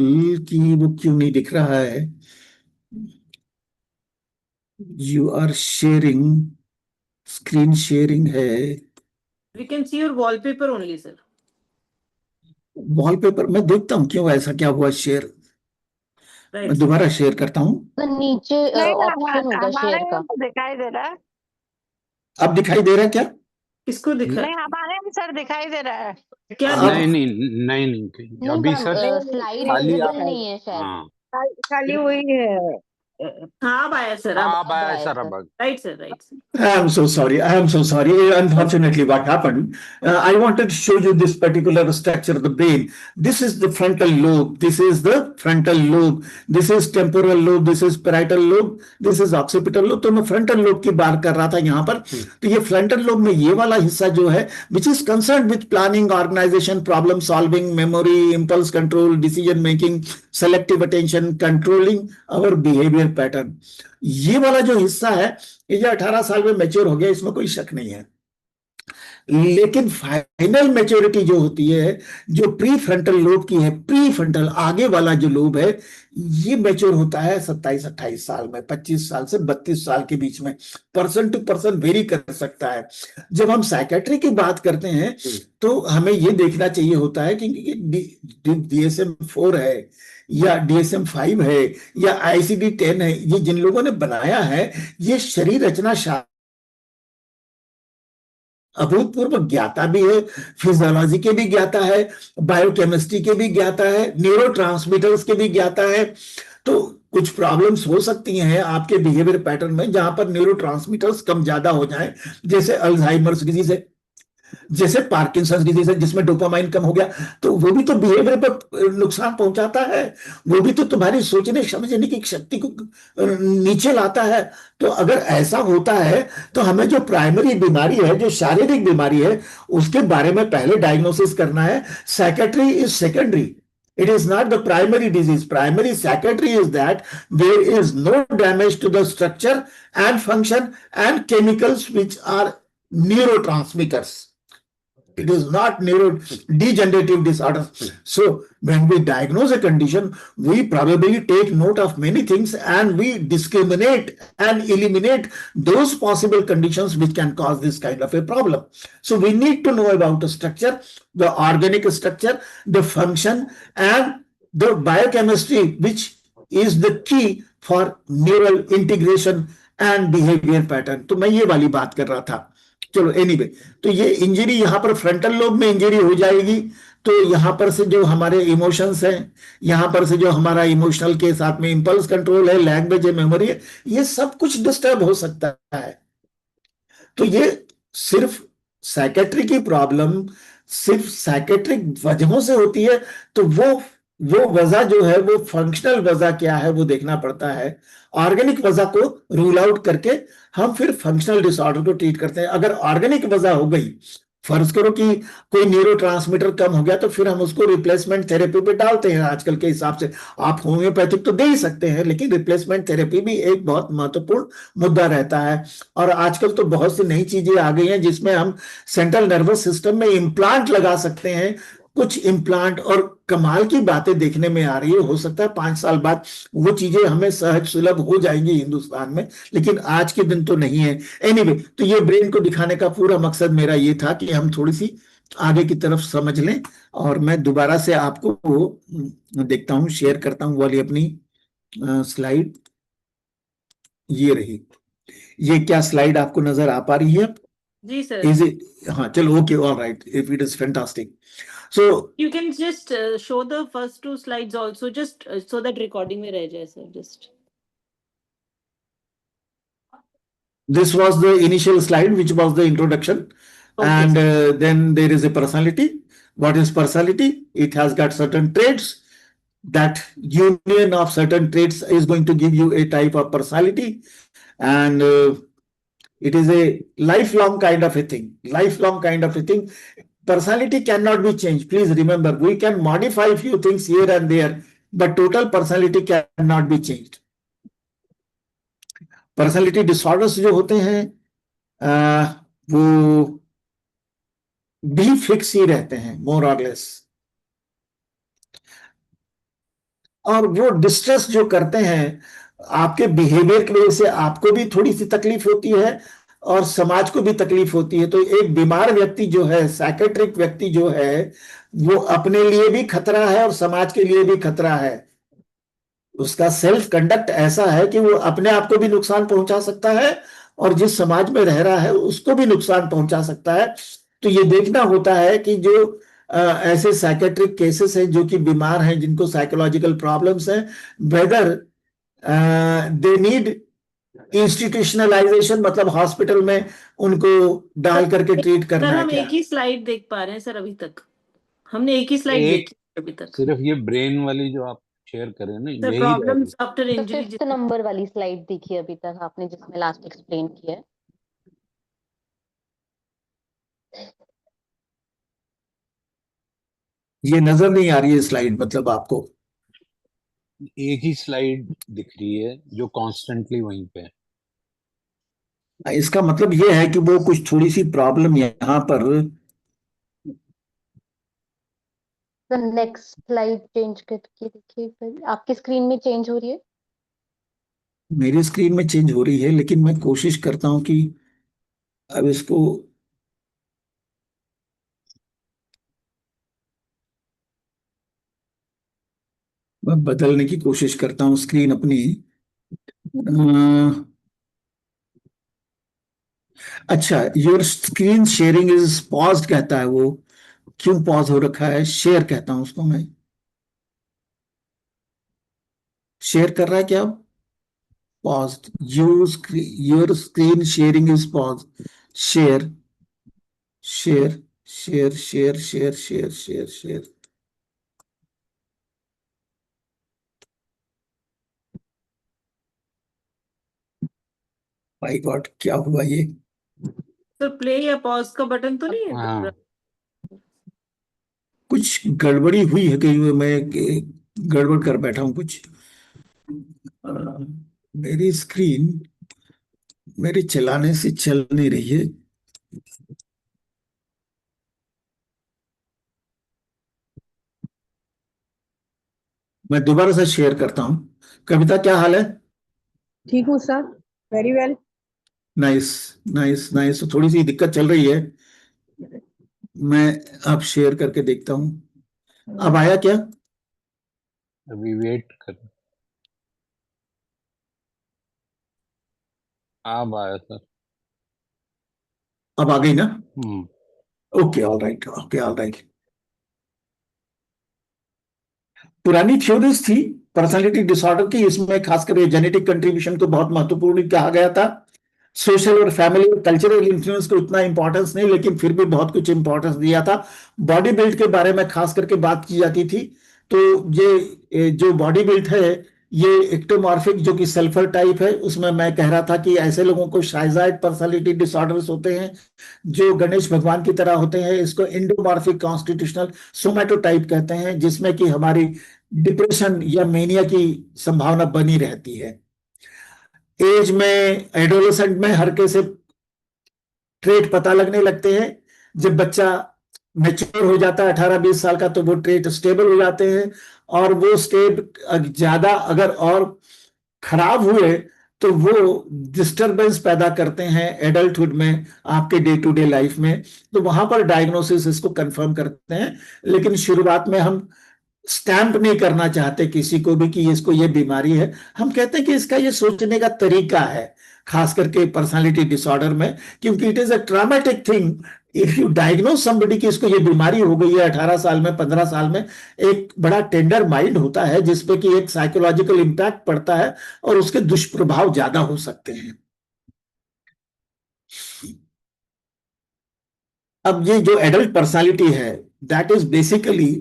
कि वो क्यों नहीं दिख रहा है। You are sharing, screen sharing है। We can see your wallpaper only, sir. Wallpaper मैं देखता हूँ क्यों ऐसा क्या हुआ शेयर। Right. मैं दोबारा शेयर करता हूँ। तो नीचे नहीं, ऑप्शन होगा हमारे शेयर का। यहाँ तो दिखाई दे रहा है। अब दिखाई दे रहा है क्या? किसको दिखा? नहीं, हमारे यहाँ सर दिखाई दे रहा है। क्या अब- दिखा? नहीं, अभी सर स्लाइड खाली विजिबल आप- नहीं है शायद। हाँ खाली हुई है। हाँ आया सर, हाँ अब अब आया आया सर, सर। अब right sir, right sir. I am so sorry. I am so sorry. Unfortunately, what happened? I wanted to show you this particular structure of the brain. This is the frontal lobe. This is the frontal lobe. This is temporal lobe. This is parietal lobe. This is occipital lobe. तो मैं frontal lobe की बात कर रहा था यहाँ पर. तो ये frontal lobe में ये वाला हिस्सा जो है, which is concerned with planning, organization, problem solving, memory, impulse control, decision making, selective attention, controlling our behavior pattern. ये वाला जो हिस्सा है, ये 18 साल में मैच्योर हो गया, इसमें कोई शक नहीं है. लेकिन फाइनल मैच्योरिटी जो होती है, जो प्री फ्रंटल लोब की है, प्री फ्रंटल आगे वाला जो लोब है, ये मैच्योर होता है 27-28 साल में, 25 साल से 32 साल के बीच में. पर्सन टू पर्सन वेरी कर सकता है. जब हम साइकेट्री की बात करते हैं तो हमें ये देखना चाहिए होता है कि DSM-4 है या DSM-5 है या ICD-10 है, ये जिन लोगों ने बनाया है, ये शरीर रचना अभूतपूर्व ज्ञाता भी है, फिजियोलॉजी के भी ज्ञाता है, बायोकेमिस्ट्री के भी ज्ञाता है, न्यूरोट्रांसमीटर्स के भी ज्ञाता है. तो कुछ प्रॉब्लम्स हो सकती हैं आपके बिहेवियर पैटर्न में जहां पर न्यूरोट्रांसमीटर्स कम ज्यादा हो जाएं, जैसे अल्जाइमर्स डिजीज है, जैसे पार्किंसंस डिजीज है जिसमें डोपामाइन कम हो गया, तो वो भी तो बिहेवियर पर नुकसान पहुंचाता है. वो भी तो तुम्हारी सोचने समझने की शक्ति को नीचे लाता है. तो अगर ऐसा होता है तो हमें जो प्राइमरी बीमारी है, जो शारीरिक बीमारी है, उसके बारे में पहले डायग्नोसिस करना है. Psychiatry is secondary. It is not the primary disease. Primary psychiatry is that there is no damage to the structure and function and chemicals which are neurotransmitters. It is not neurodegenerative disorders. So when we diagnose a condition, we probably take note of many things and we discriminate and eliminate those possible conditions which can cause this kind of a problem. So we need to know about the structure, the organic structure, the function, and the biochemistry, which is the key for neural integration and behavior pattern. तो मैं ये वाली बात कर रहा था. चलो anyway, तो ये इंजरी यहाँ पर फ्रंटल लोब में इंजरी हो जाएगी, तो यहाँ पर से जो हमारे इमोशंस हैं, यहाँ पर से जो हमारा इमोशनल के साथ में इंपल्स कंट्रोल है, लैंग्वेज है, मेमोरी है, ये सब कुछ डिस्टर्ब हो सकता है. तो ये सिर्फ साइकेट्री की प्रॉब्लम सिर्फ साइकेट्रिक वजहों से होती है, तो वो वजह जो है, वो फंक्शनल वजह क्या है वो देखना पड़ता है. ऑर्गेनिक वजह को रूल आउट करके हम फिर फंक्शनल डिसऑर्डर को ट्रीट करते हैं. अगर ऑर्गेनिक वजह हो गई, फर्ज करो कि कोई न्यूरोट्रांसमीटर कम हो गया, तो फिर हम उसको रिप्लेसमेंट थेरेपी पे डालते हैं. आजकल के हिसाब से आप होम्योपैथिक तो दे ही सकते हैं, लेकिन रिप्लेसमेंट थेरेपी भी एक बहुत महत्वपूर्ण मुद्दा रहता है. और आजकल तो बहुत सी नई चीजें आ गई हैं जिसमें हम सेंट्रल नर्वस सिस्टम में इम्प्लांट लगा सकते हैं. कुछ इम्प्लांट और कमाल की बातें देखने में आ रही है. हो सकता है 5 साल बाद वो चीजें हमें सहज सुलभ हो जाएंगी हिंदुस्तान में, लेकिन आज के दिन तो नहीं है. एनीवे, तो ये ब्रेन को दिखाने का पूरा मकसद मेरा ये था कि हम थोड़ी सी आगे की तरफ समझ लें. और मैं दोबारा से आपको देखता हूं, शेयर करता हूं वाली अपनी स्लाइड. ये रही. ये क्या स्लाइड आपको नजर आ पा रही है? जी सर. Is it? हाँ चलो, okay, all right, if it is fantastic. So you can just show the first 2 slides also, just so that recording में रह जाए sir. Just this was the initial slide, which was the introduction. Okay. And then there is a personality. What is personality? It has got certain traits. That union of certain traits is going to give you a type of personality. And it is a lifelong kind of a thing. Lifelong kind of a thing. Personality cannot be changed. Please remember, we can modify few things here and there, but total personality cannot be changed. Personality disorders जो होते हैं वो भी fix ही रहते हैं, मोर और less. और वो डिस्ट्रेस जो करते हैं आपके बिहेवियर की वजह से, आपको भी थोड़ी सी तकलीफ होती है और समाज को भी तकलीफ होती है. तो एक बीमार व्यक्ति जो है, साइकेट्रिक व्यक्ति जो है, वो अपने लिए भी खतरा है और समाज के लिए भी खतरा है. उसका सेल्फ कंडक्ट ऐसा है कि वो अपने आप को भी नुकसान पहुंचा सकता है और जिस समाज में रह रहा है उसको भी नुकसान पहुंचा सकता है. तो ये देखना होता है कि जो ऐसे साइकेट्रिक केसेस हैं जो कि बीमार हैं, जिनको साइकोलॉजिकल प्रॉब्लम्स हैं, वेदर दे नीड इंस्टीट्यूशनलाइजेशन, मतलब हॉस्पिटल में उनको डाल करके ट्रीट सर करना है हम क्या? एक ही स्लाइड देख पा रहे हैं सर अभी तक। हमने एक ही स्लाइड एक देखी अभी तक। सिर्फ ये ब्रेन वाली जो आप शेयर करें ना, सर यही रह गई। प्रॉब्लम्स आफ्टर तो इंजरी 5th नंबर वाली स्लाइड देखी अभी तक आपने, जिसमें लास्ट एक्सप्लेन किया है। ये नजर नहीं आ रही है स्लाइड, मतलब आपको? एक ही स्लाइड दिख रही है जो कॉन्स्टेंटली वहीं पे है। इसका मतलब ये है कि वो कुछ थोड़ी सी प्रॉब्लम यहाँ पर। तो नेक्स्ट स्लाइड चेंज करके देखिए, फिर आपकी स्क्रीन में चेंज हो रही है। मेरी स्क्रीन में चेंज हो रही है, लेकिन मैं कोशिश करता हूं कि अब इसको मैं बदलने की कोशिश करता हूं स्क्रीन अपनी। अच्छा, your screen sharing is paused कहता है वो। क्यों पॉज हो रखा है? शेयर कहता हूं उसको मैं। शेयर कर रहा है क्या? Paused. Your screen sharing is pause. Share, share, share, share, share, share, share, share. My God, क्या हुआ ये? सर प्ले या पॉज का बटन तो नहीं है? हाँ, कुछ गड़बड़ी हुई है कहीं? मैं गड़बड़ कर बैठा हूं कुछ। अ, मेरी स्क्रीन मेरे चलाने से चल नहीं रही है। मैं दोबारा से शेयर करता हूं। कविता, क्या हाल है? ठीक हूँ sir, very well. Nice, nice, nice. तो थोड़ी सी दिक्कत चल रही है। मैं अब शेयर करके देखता हूं। अब आया क्या? अभी वेट कर। अब आया सर। अब आ गई ना? Hmm. Okay, all right, okay, all right. पुरानी थ्योरीज थी पर्सनालिटी डिसऑर्डर की, इसमें खासकर जेनेटिक कंट्रीब्यूशन को बहुत महत्वपूर्ण कहा गया था। सोशल और फैमिली और कल्चरल इन्फ्लुएंस को इतना इंपॉर्टेंस नहीं, लेकिन फिर भी बहुत कुछ इंपॉर्टेंस दिया था। बॉडी बिल्ड के बारे में खास करके बात की जाती थी। तो ये जो बॉडी बिल्ड है, ये एक्टोमॉर्फिक जो कि सल्फर टाइप है, उसमें मैं कह रहा था कि ऐसे लोगों को शाइजाइड पर्सनालिटी डिसऑर्डर्स होते हैं जो गणेश भगवान की तरह होते हैं। इसको इंडोमॉर्फिक कॉन्स्टिट्यूशनल सोमैटोटाइप कहते हैं, जिसमें कि हमारी डिप्रेशन या मेनिया की संभावना बनी रहती है। एज में, एडोलेसेंट में हल्के से ट्रेट पता लगने लगते हैं। जब बच्चा मेच्योर हो जाता है 18-20 साल का, तो वो ट्रेट स्टेबल हो जाते हैं। और वो स्टेट ज्यादा अगर और खराब हुए तो वो डिस्टरबेंस पैदा करते हैं एडल्टहुड में, आपके डे टू डे लाइफ में। तो वहां पर डायग्नोसिस इसको कंफर्म करते हैं। लेकिन शुरुआत में हम स्टैंप नहीं करना चाहते किसी को भी कि इसको ये बीमारी है। हम कहते हैं कि इसका ये सोचने का तरीका है, खास करके पर्सनालिटी डिसऑर्डर में, क्योंकि it is a traumatic thing. If you diagnose somebody कि इसको ये बीमारी हो गई है 18 साल में, 15 साल में, एक बड़ा टेंडर माइंड होता है जिसपे कि एक साइकोलॉजिकल इम्पैक्ट पड़ता है और उसके दुष्प्रभाव ज्यादा हो सकते हैं। अब ये जो एडल्ट पर्सनालिटी है, दैट इज बेसिकली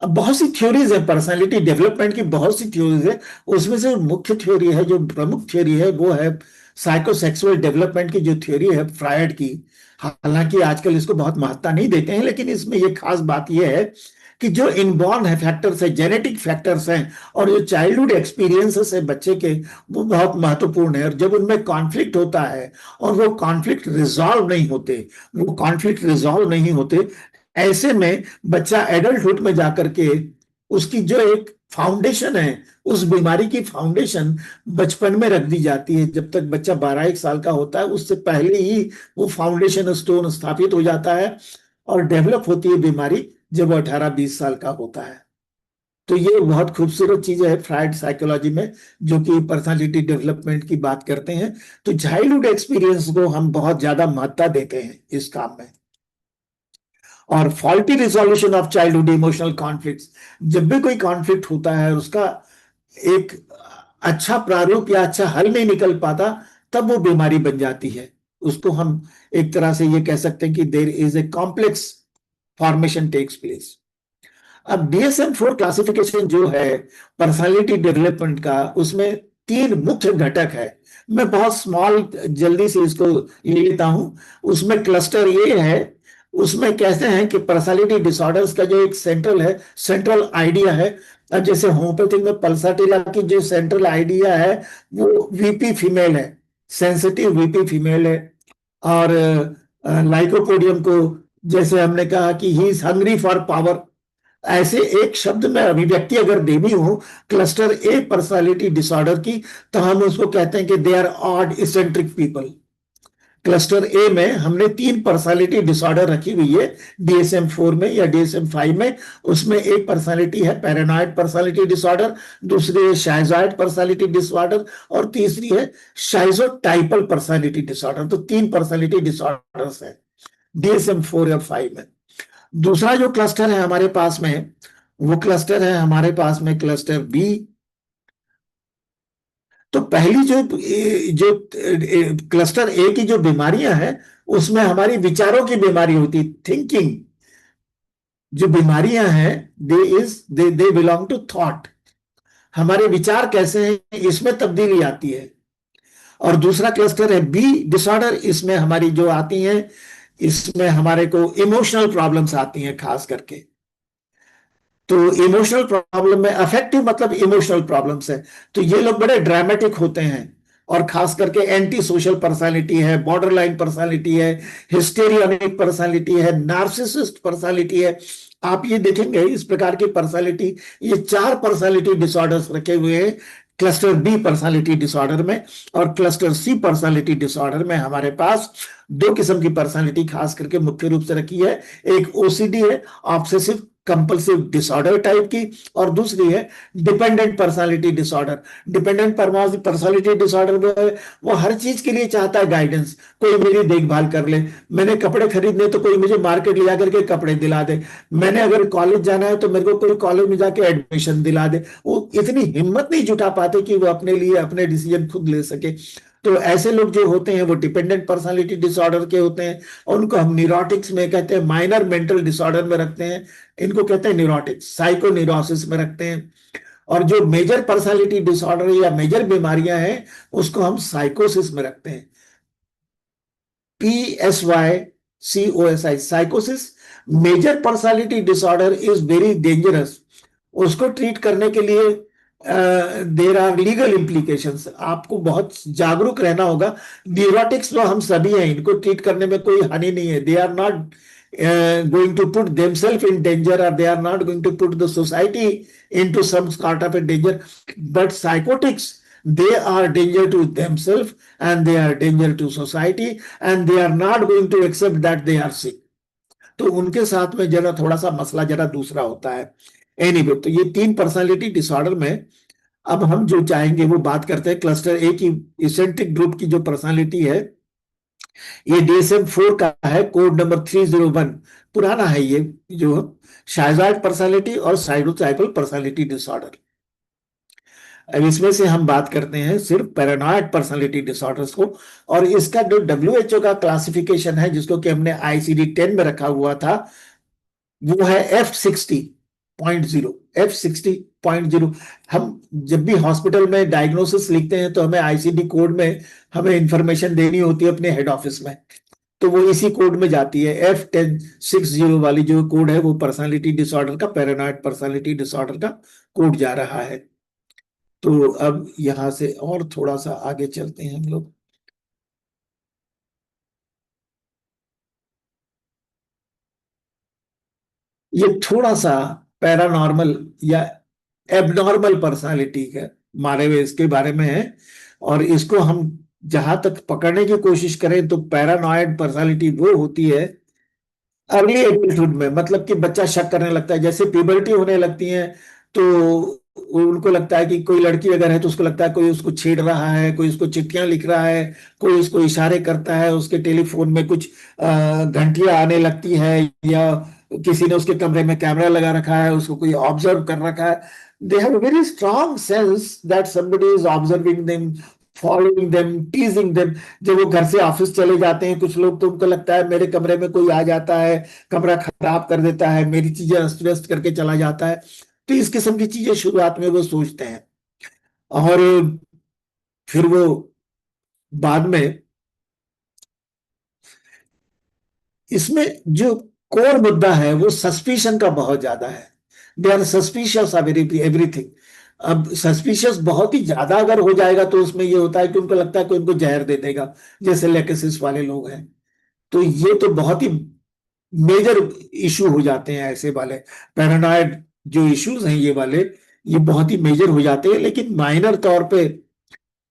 अब बहुत सी थ्योरीज है पर्सनालिटी डेवलपमेंट की, बहुत सी थ्योरीज है। उसमें से मुख्य थ्योरी है, जो प्रमुख थ्योरी है, वो है साइकोसेक्सुअल डेवलपमेंट की जो थ्योरी है फ्रायड की। हालांकि आजकल इसको बहुत महत्ता नहीं देते हैं, लेकिन इसमें ये खास बात यह है कि जो इनबॉर्न है फैक्टर्स है, जेनेटिक फैक्टर्स हैं, और जो चाइल्डहुड एक्सपीरियंसेस है बच्चे के, वो बहुत महत्वपूर्ण है। और जब उनमें कॉन्फ्लिक्ट होता है और वो कॉन्फ्लिक्ट रिजॉल्व नहीं होते, ऐसे में बच्चा एडल्टहुड में जाकर के उसकी जो एक फाउंडेशन है, उस बीमारी की फाउंडेशन बचपन में रख दी जाती है। जब तक बच्चा 12-1 साल का होता है, उससे पहले ही वो फाउंडेशन स्टोन स्थापित हो जाता है और डेवलप होती है बीमारी जब वो 18-20 साल का होता है। तो ये बहुत खूबसूरत चीज है फ्रायड साइकोलॉजी में, जो कि पर्सनालिटी डेवलपमेंट की बात करते हैं। तो चाइल्डहुड एक्सपीरियंस को हम बहुत ज्यादा महत्ता देते हैं इस काम में। और faulty resolution of childhood emotional conflicts, जब भी कोई कॉन्फ्लिक्ट होता है उसका एक अच्छा प्रारूप या अच्छा हल नहीं निकल पाता, तब वो बीमारी बन जाती है। उसको हम एक तरह से ये कह सकते हैं कि there is a complex formation takes place. अब DSM-4 क्लासिफिकेशन जो है पर्सनालिटी डेवलपमेंट का, उसमें 3 मुख्य घटक है। मैं बहुत स्मॉल जल्दी से इसको ले लेता हूं। उसमें क्लस्टर ए है, उसमें कहते हैं कि पर्सनालिटी डिसऑर्डर्स का जो एक सेंट्रल आइडिया है। अब जैसे होम्योपैथी में पल्साटिला की जो सेंट्रल आइडिया है वो VP फीमेल है, सेंसिटिव VP फीमेल है। और लाइकोपोडियम को जैसे हमने कहा कि he is hungry for power, ऐसे एक शब्द में अभिव्यक्ति अगर देनी हो क्लस्टर ए पर्सनालिटी डिसऑर्डर की, तो हम उसको कहते हैं कि they are odd eccentric people. Cluster A में हमने 3 पर्सनालिटी डिसऑर्डर रखी हुई है DSM-4 में या DSM-5 में। उसमें एक पर्सनालिटी है पैरानॉइड पर्सनालिटी डिसऑर्डर, दूसरी है शाइजॉइड पर्सनालिटी डिसऑर्डर, और तीसरी है शाइजोटाइपल पर्सनालिटी डिसऑर्डर। तो 3 पर्सनालिटी डिसऑर्डर्स है DSM-4 या 5 में। दूसरा जो क्लस्टर है हमारे पास में, वो क्लस्टर है हमारे पास में क्लस्टर बी। तो पहली जो जो क्लस्टर ए की जो बीमारियां हैं, उसमें हमारी विचारों की बीमारी होती है, थिंकिंग। जो बीमारियां हैं दे बिलोंग टू थॉट। हमारे विचार कैसे हैं, इसमें तब्दीली आती है। और दूसरा क्लस्टर है बी डिसऑर्डर। इसमें हमारी जो आती हैं, इसमें हमारे को इमोशनल प्रॉब्लम्स आती हैं खास करके। तो इमोशनल प्रॉब्लम में अफेक्टिव मतलब इमोशनल प्रॉब्लम्स है, तो ये लोग बड़े ड्रामेटिक होते हैं। और खास करके एंटी सोशल पर्सनालिटी है, बॉर्डरलाइन पर्सनालिटी है, हिस्टेरियनिक पर्सनालिटी है, नार्सिसिस्ट पर्सनालिटी है। आप ये देखेंगे इस प्रकार की पर्सनालिटी, ये 4 पर्सनालिटी डिसऑर्डर्स रखे हुए हैं क्लस्टर बी पर्सनालिटी डिसऑर्डर में। और क्लस्टर सी पर्सनालिटी डिसऑर्डर में हमारे पास 2 किस्म की पर्सनालिटी खास करके मुख्य रूप से रखी है। एक OCD है, ऑब्सेसिव कंपल्सिव डिसऑर्डर टाइप की, और दूसरी है dependent personality disorder. Dependent personality disorder में है, वो हर चीज के लिए चाहता है गाइडेंस, कोई मेरी देखभाल कर ले। मैंने कपड़े खरीदने तो कोई मुझे मार्केट ले जाकर के कपड़े दिला दे। मैंने अगर कॉलेज जाना है तो मेरे को कोई कॉलेज में जाके एडमिशन दिला दे। वो इतनी हिम्मत नहीं जुटा पाते कि वो अपने लिए अपने डिसीजन खुद ले सके। तो ऐसे लोग जो होते हैं वो डिपेंडेंट पर्सनालिटी डिसऑर्डर के होते हैं, और उनको हम न्यूरोटिक्स में कहते हैं, माइनर मेंटल डिसऑर्डर में रखते हैं। इनको कहते हैं न्यूरोटिक्स, साइकोन्यूरोसिस में रखते हैं। और जो मेजर पर्सनालिटी डिसऑर्डर या मेजर बीमारियां हैं, उसको हम साइकोसिस में रखते हैं, PSYCOSI, साइकोसिस। Major personality disorder is very dangerous. उसको ट्रीट करने के लिए देर आर लीगल इम्प्लीकेशंस। आपको बहुत जागरूक रहना होगा। न्यूरोटिक्स तो हम सभी हैं, इनको ट्रीट करने में कोई हानि नहीं है। They are not going to put themselves in danger, or they are not going to put the society into some sort of a danger. But psychotics, they are danger to themselves and they are danger to society, and they are not going to accept that they are sick. तो उनके साथ में जरा थोड़ा सा मसला जरा दूसरा होता है। एनीवे, तो ये 3 पर्सनालिटी डिसऑर्डर में अब हम जो चाहेंगे वो बात करते हैं क्लस्टर ए की, इसेंट्रिक ग्रुप की जो पर्सनालिटी है। ये DSM-4 का है, कोड नंबर 301, पुराना है ये, जो शाइजॉइड पर्सनालिटी और साइकोटाइपल पर्सनालिटी डिसऑर्डर। अब इसमें से हम बात करते हैं सिर्फ पैरानॉइड पर्सनालिटी डिसऑर्डर्स को। और इसका जो WHO का क्लासिफिकेशन है, जिसको कि हमने ICD-10 में रखा हुआ था, वो है F60.0। F60.0। हम जब भी हॉस्पिटल में डायग्नोसिस लिखते हैं तो हमें ICD कोड में हमें इंफॉर्मेशन देनी होती है अपने हेड ऑफिस में, तो वो इसी कोड में जाती है। F1060 वाली जो कोड है वो पर्सनालिटी डिसऑर्डर का, पैरानॉइड पर्सनालिटी डिसऑर्डर का कोड जा रहा है। तो अब यहां से और थोड़ा सा आगे चलते हैं हम लोग। ये थोड़ा सा पैरानॉर्मल या एबनॉर्मल पर्सनालिटी के मारे हुए इसके बारे में है। और इसको हम जहां तक पकड़ने की कोशिश करें तो पैरानॉइड पर्सनालिटी वो होती है अर्ली एडल्टहुड में, मतलब कि बच्चा शक करने लगता है। जैसे प्यूबर्टी होने लगती है तो उनको लगता है कि कोई लड़की अगर है तो उसको लगता है कोई उसको छेड़ रहा है, कोई उसको चिट्ठियां लिख रहा है, कोई उसको इशारे करता है, उसके टेलीफोन में कुछ घंटियां आने लगती है, या किसी ने उसके कमरे में कैमरा लगा रखा है, उसको कोई ऑब्जर्व कर रखा है। they have a very strong sense that somebody is observing them, following them, teasing them. जब वो घर से ऑफिस चले जाते हैं कुछ लोग, तो उनको लगता है मेरे कमरे में कोई आ जाता है, कमरा खराब कर देता है, मेरी चीजें अस्त व्यस्त करके चला जाता है। तो इस किस्म की चीजें शुरुआत में वो सोचते हैं, और फिर वो बाद में इसमें जो कोर मुद्दा है वो सस्पिशन का बहुत ज्यादा है। They are suspicious of everything. अब सस्पिशियस बहुत ही ज्यादा अगर हो जाएगा तो उसमें ये होता है कि उनको लगता है कि उनको जहर दे देगा, जैसे लेकेसिस वाले लोग हैं। तो ये तो बहुत ही मेजर इशू हो जाते हैं ऐसे वाले पैरानॉइड जो इश्यूज हैं, ये वाले ये बहुत ही मेजर हो जाते हैं, लेकिन माइनर तौर पे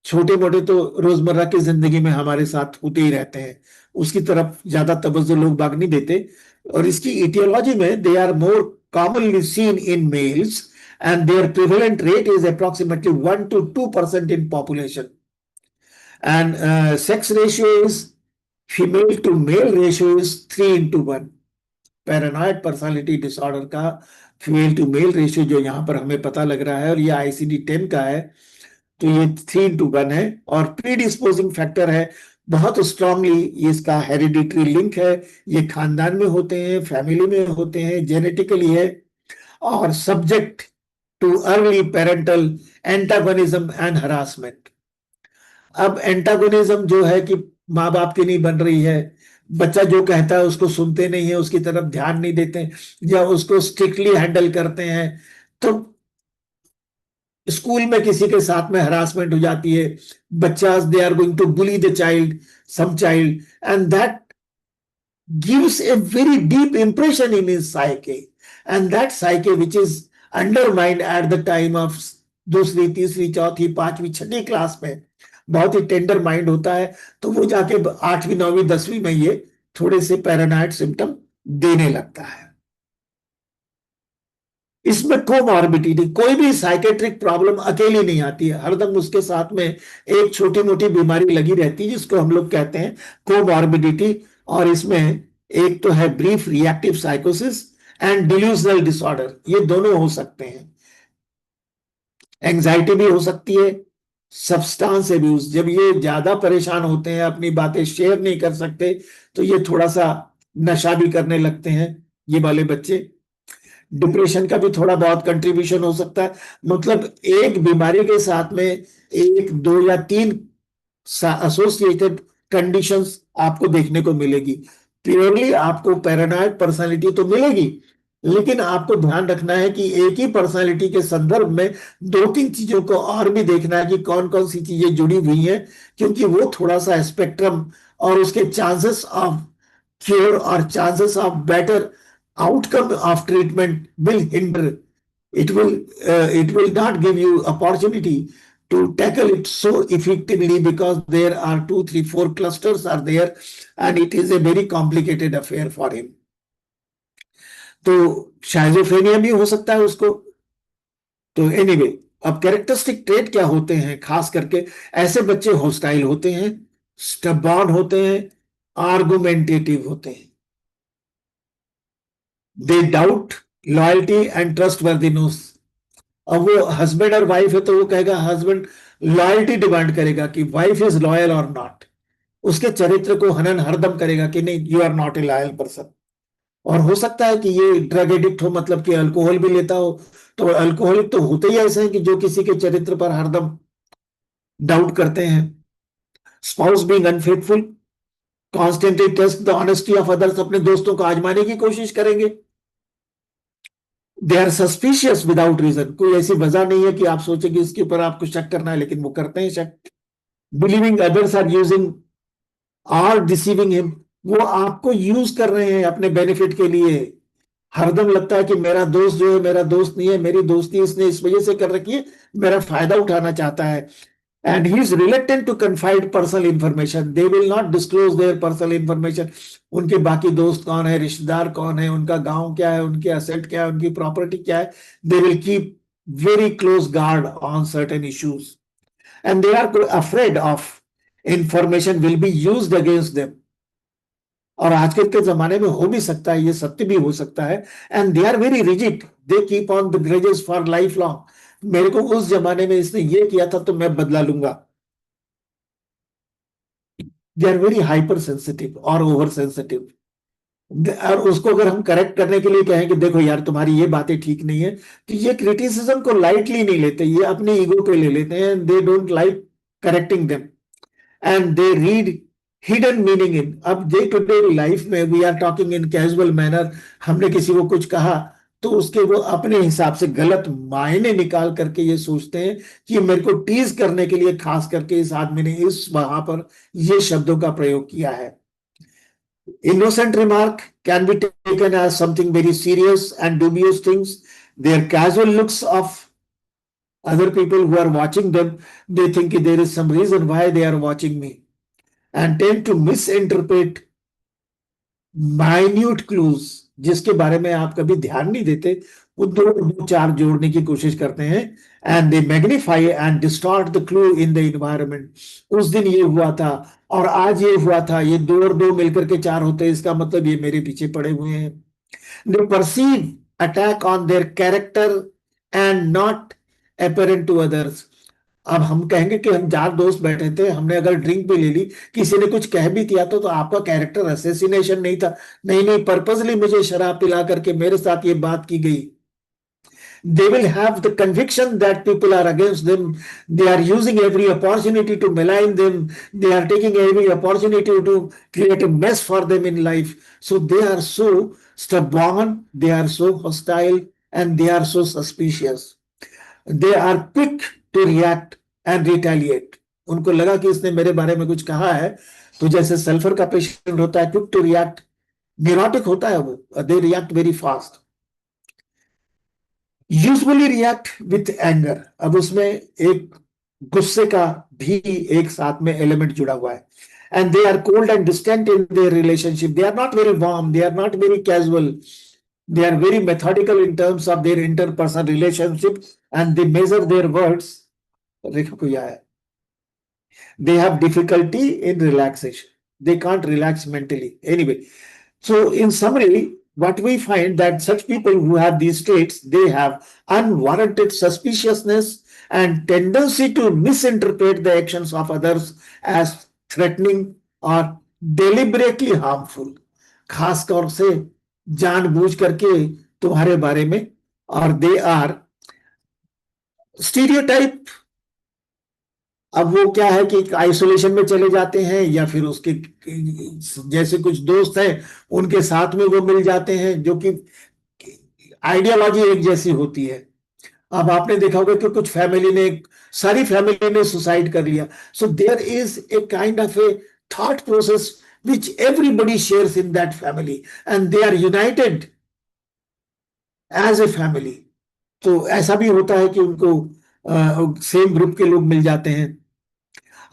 छोटे मोटे तो रोजमर्रा की जिंदगी में हमारे साथ होते ही रहते हैं, उसकी तरफ ज्यादा तवज्जो लोग बाग नहीं देते। और इसकी इटियोलॉजी में they are more commonly seen in males and their prevalent rate is approximately 1 to 2% in population, and sex ratio is female to male ratio is 3:1। Paranoid personality disorder का फीमेल टू मेल रेशियो जो यहाँ पर हमें पता लग रहा है, और ये ICD-10 का है, तो ये 3:1 है। और प्रीडिस्पोजिंग फैक्टर है बहुत स्ट्रांगली, इसका हेरिडिटरी लिंक है, ये खानदान में होते हैं, फैमिली में होते हैं, जेनेटिकली है, और subject to early parental antagonism and harassment। अब एंटागोनिज्म जो है कि माँ बाप की नहीं बन रही है, बच्चा जो कहता है उसको सुनते नहीं है, उसकी तरफ ध्यान नहीं देते या उसको स्ट्रिक्टली हैंडल करते हैं, तो स्कूल में किसी के साथ में हरासमेंट हो जाती है, बच्चा they are going to bully the child, some child, and that gives a very deep impression in his psyche, and that psyche which is undermined at the time of दूसरी तीसरी चौथी पांचवी छठी क्लास में बहुत ही टेंडर माइंड होता है, तो वो जाके 8वीं 9वीं 10वीं में ये थोड़े से पैरानॉइड सिम्टम देने लगता है। इसमें कोमॉर्बिडिटी, कोई भी साइकेट्रिक प्रॉब्लम अकेली नहीं आती है, हरदम उसके साथ में एक छोटी मोटी बीमारी लगी रहती है जिसको हम लोग कहते हैं कोमॉर्बिडिटी। और इसमें एक तो है ब्रीफ रिएक्टिव साइकोसिस एंड डिल्यूजनल डिसऑर्डर, ये दोनों हो सकते हैं। एंजाइटी भी हो सकती है, सब्सटेंस एब्यूज, जब ये ज्यादा परेशान होते हैं, अपनी बातें शेयर नहीं कर सकते, तो ये थोड़ा सा नशा भी करने लगते हैं ये वाले बच्चे। डिप्रेशन का भी थोड़ा बहुत कंट्रीब्यूशन हो सकता है। मतलब एक बीमारी के साथ में 1, 2 या 3 एसोसिएटेड कंडीशंस आपको देखने को मिलेगी। प्योरली आपको पैरानॉइड पर्सनालिटी तो मिलेगी, लेकिन आपको ध्यान रखना है कि एक ही पर्सनालिटी के संदर्भ में 2-3 चीजों को और भी देखना है कि कौन कौन सी चीजें जुड़ी हुई हैं, क्योंकि वो थोड़ा सा स्पेक्ट्रम और उसके चांसेस ऑफ क्योर और chances of better outcome of treatment will hinder. it will not give you opportunity to tackle it so effectively because there are 2, 3, 4 clusters are there and it is a very complicated affair for him। तो शाइजोफ्रेनिया भी हो सकता है उसको। तो anyway, अब characteristic trait क्या होते हैं? खास करके ऐसे बच्चे होस्टाइल होते हैं, स्टबॉर्न होते हैं, आर्गुमेंटेटिव होते हैं, दे डाउट लॉयल्टी एंड ट्रस्टवर्दीनेस। अब वो हस्बैंड और वाइफ है तो वो कहेगा, हस्बैंड लॉयल्टी डिमांड करेगा कि वाइफ इज लॉयल और नॉट, उसके चरित्र को हनन हरदम करेगा कि नहीं, you are not a loyal person. और हो सकता है कि ये ड्रग एडिक्ट हो, मतलब कि अल्कोहल भी लेता हो, तो अल्कोहलिक तो होते ही ऐसे हैं कि जो किसी के चरित्र पर हरदम डाउट करते हैं। Spouse being unfaithful, constantly test the honesty of others, अपने दोस्तों को आजमाने की कोशिश करेंगे। They are suspicious without reason, कोई ऐसी वजह नहीं है कि आप सोचेंगे इसके ऊपर आपको शक करना है, लेकिन वो करते हैं शक। Believing others are using or deceiving him, वो आपको यूज कर रहे हैं अपने बेनिफिट के लिए। हरदम लगता है कि मेरा दोस्त जो है मेरा दोस्त नहीं है, मेरी दोस्ती इसने इस वजह से कर रखी है, मेरा फायदा उठाना चाहता है। And he is reluctant to confide personal information. They will not disclose their personal information. उनके बाकी दोस्त कौन है, रिश्तेदार कौन है, उनका गांव क्या है, उनके असेट क्या है, उनकी प्रॉपर्टी क्या है। They will keep very close guard on certain issues. And they are afraid of information will be used against them. और आजकल के जमाने में हो भी सकता है, ये सत्य भी हो सकता है। And they are very rigid. They keep on the grudges for lifelong. मेरे को उस जमाने में इसने ये किया था तो मैं बदला लूंगा। They are very hypersensitive और ओवर सेंसिटिव। और उसको अगर हम करेक्ट करने के लिए कहें कि देखो यार तुम्हारी ये बातें ठीक नहीं है, तो ये क्रिटिसिज्म को लाइटली नहीं लेते, ये अपने ईगो पे ले लेते हैं। They don't like correcting them and they read hidden meaning in. अब डे टू डे लाइफ में we are talking in casual manner, हमने किसी को कुछ कहा तो उसके वो अपने हिसाब से गलत मायने निकाल करके ये सोचते हैं कि मेरे को टीज करने के लिए खास करके इस आदमी ने इस वहां पर ये शब्दों का प्रयोग किया है। Innocent remark can be taken as something very serious and dubious things. Their casual looks of other people who are watching them, they think there is some reason why they are watching me, and tend to misinterpret minute clues जिसके बारे में आप कभी ध्यान नहीं देते, वो दो चार जोड़ने की कोशिश करते हैं। And they magnify and distort the clue in the environment. उस दिन ये हुआ था और आज ये हुआ था, ये दो और दो मिलकर के चार होते हैं, इसका मतलब ये मेरे पीछे पड़े हुए हैं। They perceive attack on their character and not apparent to others. अब हम कहेंगे कि हम चार दोस्त बैठे थे, हमने अगर ड्रिंक भी ले ली, किसी ने कुछ कह भी दिया तो आपका कैरेक्टर असैसिनेशन नहीं था। नहीं, पर्पसली मुझे शराब पिला करके मेरे साथ ये बात की गई। They will have the conviction that people are against them. They are using every opportunity to malign them. They are taking every opportunity to create a mess for them in life. So they are so stubborn, they are so hostile, and they are so suspicious. They are quick to react and retaliate. उनको लगा कि इसने मेरे बारे में कुछ कहा है, तो जैसे सल्फर का पेशेंट होता है, क्विक टू रिएक्ट, न्यूरोटिक होता है वो, they react very fast. Usually react with anger. अब उसमें एक गुस्से का भी एक साथ में एलिमेंट जुड़ा हुआ है। And they are cold and distant in their relationship. They are not very warm, they are not very casual, they are very methodical in terms of their interpersonal relationship, and they measure their words. They have difficulty in relaxation. They can't relax mentally. Anyway, so in summary, what we find that such people who have these traits, they have unwarranted suspiciousness and tendency to misinterpret the actions of others as threatening or deliberately harmful. खास तौर से जानबूझ करके तुम्हारे बारे में। और they are stereotype. अब वो क्या है कि आइसोलेशन में चले जाते हैं, या फिर उसके जैसे कुछ दोस्त हैं उनके साथ में वो मिल जाते हैं, जो कि आइडियोलॉजी एक जैसी होती है। अब आपने देखा होगा कि कुछ सारी फैमिली ने सुसाइड कर लिया। So there is a kind of a thought process which everybody shares in that family, and they are united as a family. तो ऐसा भी होता है कि उनको सेम ग्रुप के लोग मिल जाते हैं।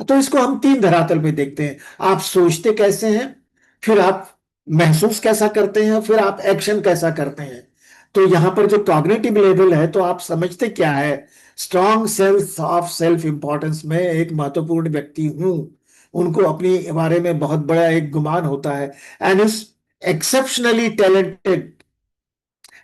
तो इसको हम तीन धरातल पे देखते हैं। आप सोचते कैसे हैं, फिर आप महसूस कैसा करते हैं, फिर आप एक्शन कैसा करते हैं। तो यहां पर जो कॉग्निटिव लेवल है, तो आप समझते क्या है। Strong sense of self importance में एक महत्वपूर्ण व्यक्ति हूं, उनको अपनी बारे में बहुत बड़ा एक गुमान होता है। And is exceptionally talented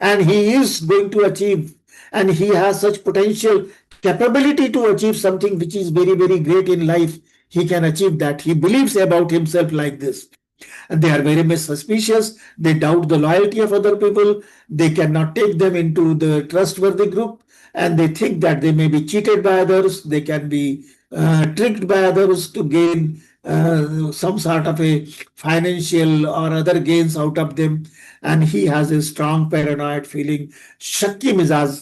and he is going to achieve, and he has such potential capability to achieve something which is very very great in life. He can achieve that. He believes about himself like this. They are very much suspicious. They doubt the loyalty of other people. They cannot take them into the trustworthy group, and they think that they may be cheated by others. They can be tricked by others to gain some sort of a financial or other gains out of them. And he has a strong paranoid feeling. शक्की मिजाज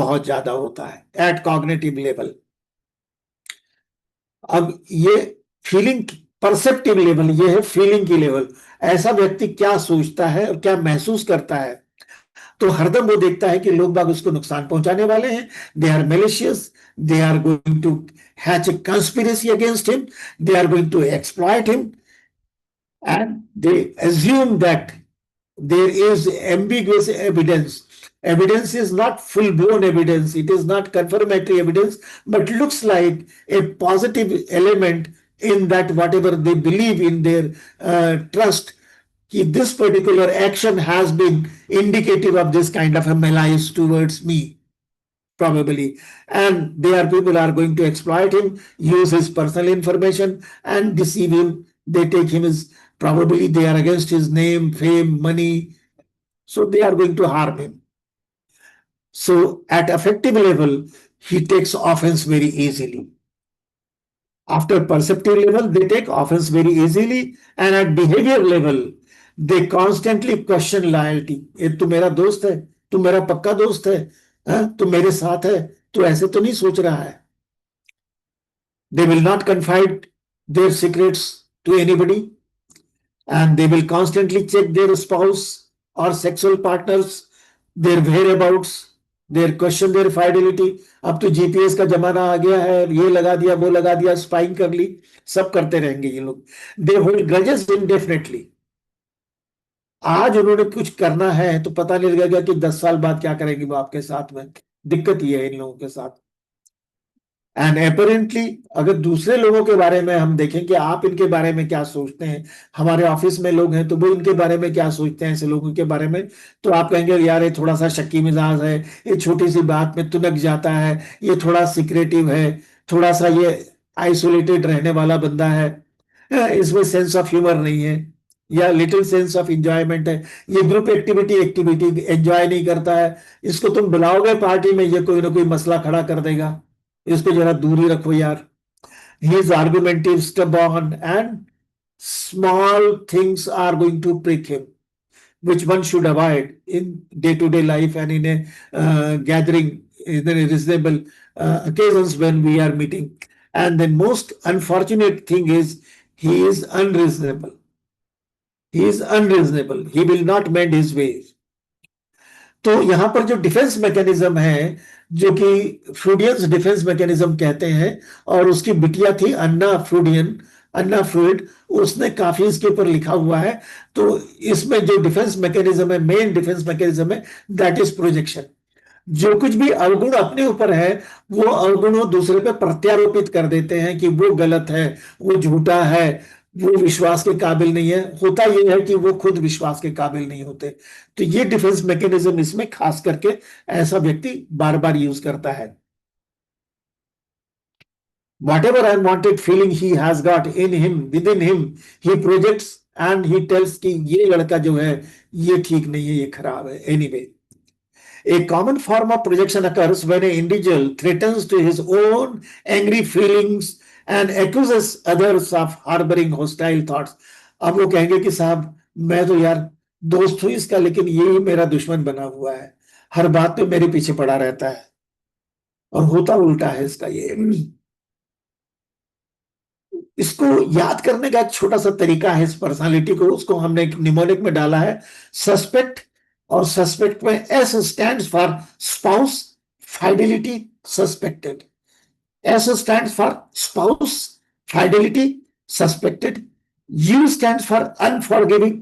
बहुत ज्यादा होता है at cognitive level. अब ये feeling perceptive level, ये है feeling की लेवल। ऐसा व्यक्ति क्या सोचता है और क्या महसूस करता है, तो हरदम वो देखता है कि लोग बाग उसको नुकसान पहुंचाने वाले हैं। They are malicious, they are going to hatch a conspiracy against him, they are going to exploit him, and they assume that there is ambiguous evidence. Evidence is not full-blown evidence, it is not confirmatory evidence, but looks like a positive element in that whatever they believe in their trust, this particular action has been indicative of this kind of a malice towards me. probably, and their people are going to exploit him, use his personal information and deceive him. They take him as, probably they are against his name, fame, money, so they are going to harm him. So at affective level, he takes offense very easily. After perceptive level, they take offense very easily, and at behavior level, they constantly question loyalty. ये तू मेरा दोस्त है, तू मेरा पक्का दोस्त है, तू मेरे साथ है, तू ऐसे तो नहीं सोच रहा है. They will not confide their secrets to anybody, and they will constantly check their spouse or sexual partners, their whereabouts, their question their fidelity. अब तो जीपीएस का जमाना आ गया है, ये लगा दिया, वो लगा दिया, स्पाइंग कर ली, सब करते रहेंगे ये लोग. They hold grudges indefinitely. आज उन्होंने कुछ करना है तो पता नहीं लगेगा कि 10 साल बाद क्या करेंगे वो आपके साथ में. दिक्कत ये है इन लोगों के साथ. एंड अपेरेंटली अगर दूसरे लोगों के बारे में हम देखें कि आप इनके बारे में क्या सोचते हैं, हमारे ऑफिस में लोग हैं तो वो इनके बारे में क्या सोचते हैं ऐसे लोगों के बारे में, तो आप कहेंगे यार ये थोड़ा सा शक्की मिजाज है, ये छोटी सी बात में तुनक जाता है, ये थोड़ा सिक्रेटिव है, थोड़ा सा ये आइसोलेटेड रहने वाला बंदा है, इसमें सेंस ऑफ ह्यूमर नहीं है या लिटिल सेंस ऑफ एंजॉयमेंट है, ये ग्रुप एक्टिविटी एंजॉय नहीं करता है, इसको तुम बुलाओगे पार्टी में ये कोई ना कोई मसला खड़ा कर देगा, इसको जरा दूर ही रखो यार. He is argumentative, stubborn, and small things are going to prick him, which one should avoid in day-to-day life and in a gathering, in a reasonable occasions when we are meeting. And the most unfortunate thing is he is unreasonable. He is unreasonable. He will not mend his ways. तो यहां पर जो defence mechanism है, जो कि फ्रूडियंस defence mechanism कहते हैं, और उसकी बिटिया थी अन्ना फ्रूड, उसने काफी इसके ऊपर लिखा हुआ है. तो इसमें जो डिफेंस मैकेनिज्म है, मेन डिफेंस मैकेनिज्म है, दैट इज प्रोजेक्शन. जो कुछ भी अवगुण अपने ऊपर है वो अवगुण वो दूसरे पे प्रत्यारोपित कर देते हैं कि वो गलत है, वो झूठा है, वो विश्वास के काबिल नहीं है. होता यह है कि वो खुद विश्वास के काबिल नहीं होते. तो ये डिफेंस मैकेनिज्म इसमें खास करके ऐसा व्यक्ति बार बार यूज करता है. Whatever unwanted feeling he has got within him, he projects and he tells कि ये लड़का जो है ये ठीक नहीं है, ये खराब है. Anyway, a common form of projection occurs when an individual threatens to his own angry feelings and accuses others of harboring hostile thoughts. अब वो कहेंगे कि साहब मैं तो यार दोस्त हूं इसका, लेकिन ये मेरा दुश्मन बना हुआ है, हर बात पे मेरे पीछे पड़ा रहता है, और होता उल्टा है इसका. ये इसको याद करने का एक छोटा सा तरीका है इस पर्सनालिटी को, उसको हमने एक निमोनिक में डाला है, सस्पेक्ट. और सस्पेक्ट में S stands for spouse, fidelity, suspected. S stands for spouse, fidelity, suspected. U stands for unforgiving.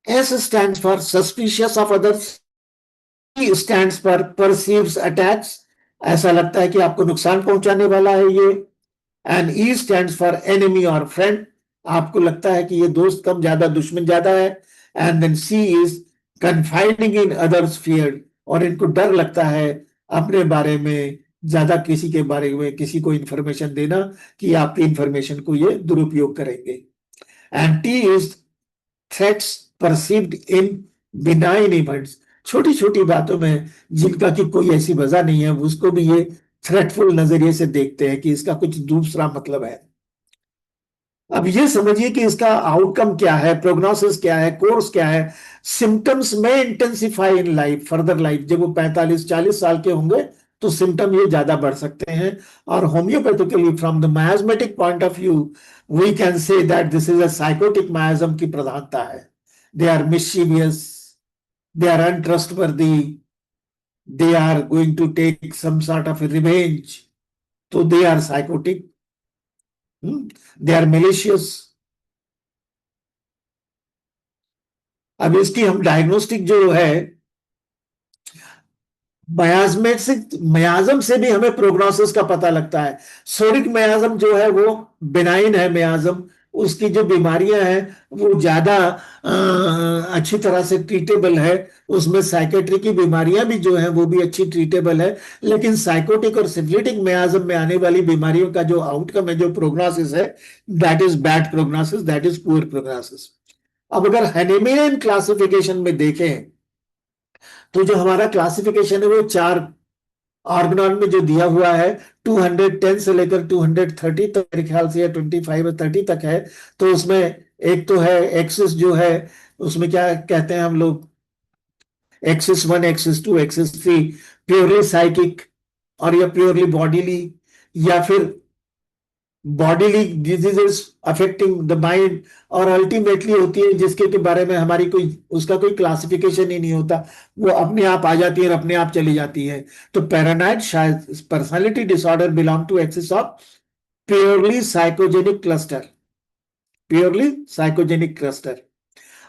S stands for suspicious of others. E stands for perceives attacks. ऐसा लगता है कि आपको नुकसान पहुंचाने वाला है ये. And E stands for enemy or friend. आपको लगता है कि ये दोस्त कम ज्यादा, दुश्मन ज्यादा है. And then C is confiding in others' fear. और इनको डर लगता है अपने बारे में ज्यादा किसी के बारे में किसी को इंफॉर्मेशन देना कि आपकी इंफॉर्मेशन को ये दुरुपयोग करेंगे. And T is threats perceived in benign events. छोटी छोटी बातों में जिनका कि कोई ऐसी वजह नहीं है, उसको भी ये थ्रेटफुल नजरिए से देखते हैं कि इसका कुछ दूसरा मतलब है. अब ये समझिए कि इसका आउटकम क्या है, प्रोग्नोसिस क्या है, कोर्स क्या है. सिम्टम्स में intensify in life, further life. जब वो 45-40 साल के होंगे तो सिम्टम ये ज्यादा बढ़ सकते हैं. और homeopathically from the miasmatic point of view we can say that this is a psychotic miasm की प्रधानता है. They are mischievous, they are untrustworthy, they are going to take some sort of revenge. तो they are psychotic, they are malicious. अब इसकी हम diagnostic जो है, मयाज्म से भी हमें प्रोग्नोसिस का पता लगता है. सोरिक मयाज्म जो है वो बिनाइन है मयाज्म, उसकी जो बीमारियां हैं वो ज्यादा अच्छी तरह से ट्रीटेबल है, उसमें साइकेट्री की बीमारियां भी जो है वो भी अच्छी ट्रीटेबल है। लेकिन साइकोटिक और सिफिलिटिक मियाज्म में आने वाली बीमारियों का जो आउटकम है, जो प्रोग्नोसिस है, that is bad prognosis, that is poor prognosis. अब अगर हेनेमियन क्लासिफिकेशन में देखें तो जो हमारा क्लासिफिकेशन है वो 4 ऑर्गनॉन में जो दिया हुआ है 210 से लेकर 230 तक, मेरे ख्याल से या 25 और 30 तक है। तो उसमें एक तो है एक्सिस जो है, उसमें क्या कहते हैं हम लोग, axis 1, axis 2, axis 3, purely psychic और या प्योरली बॉडीली, या फिर bodily diseases affecting the mind, और अल्टीमेटली होती है जिसके के बारे में हमारी कोई उसका कोई क्लासिफिकेशन ही नहीं होता, वो अपने आप आ जाती है और अपने आप चली जाती है। तो पैरानॉइड शायद personality disorder belong to axis of purely psychogenic cluster, purely psychogenic cluster.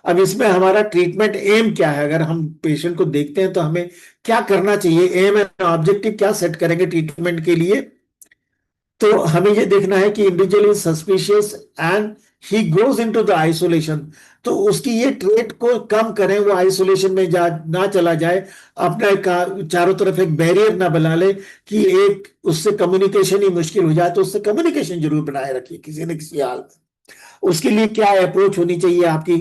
अब इसमें हमारा ट्रीटमेंट एम क्या है? अगर हम पेशेंट को देखते हैं तो हमें क्या करना चाहिए, एम एंड ऑब्जेक्टिव क्या सेट करेंगे ट्रीटमेंट के लिए? तो हमें ये देखना है कि individual is suspicious and he goes into the isolation, तो उसकी ये ट्रेट को कम करें, वो आइसोलेशन में ना चला जाए, अपना चारों तरफ एक बैरियर ना बना ले कि एक उससे कम्युनिकेशन ही मुश्किल हो जाए, तो उससे कम्युनिकेशन जरूर बनाए रखिए किसी न किसी हाल में। उसके लिए क्या अप्रोच होनी चाहिए आपकी?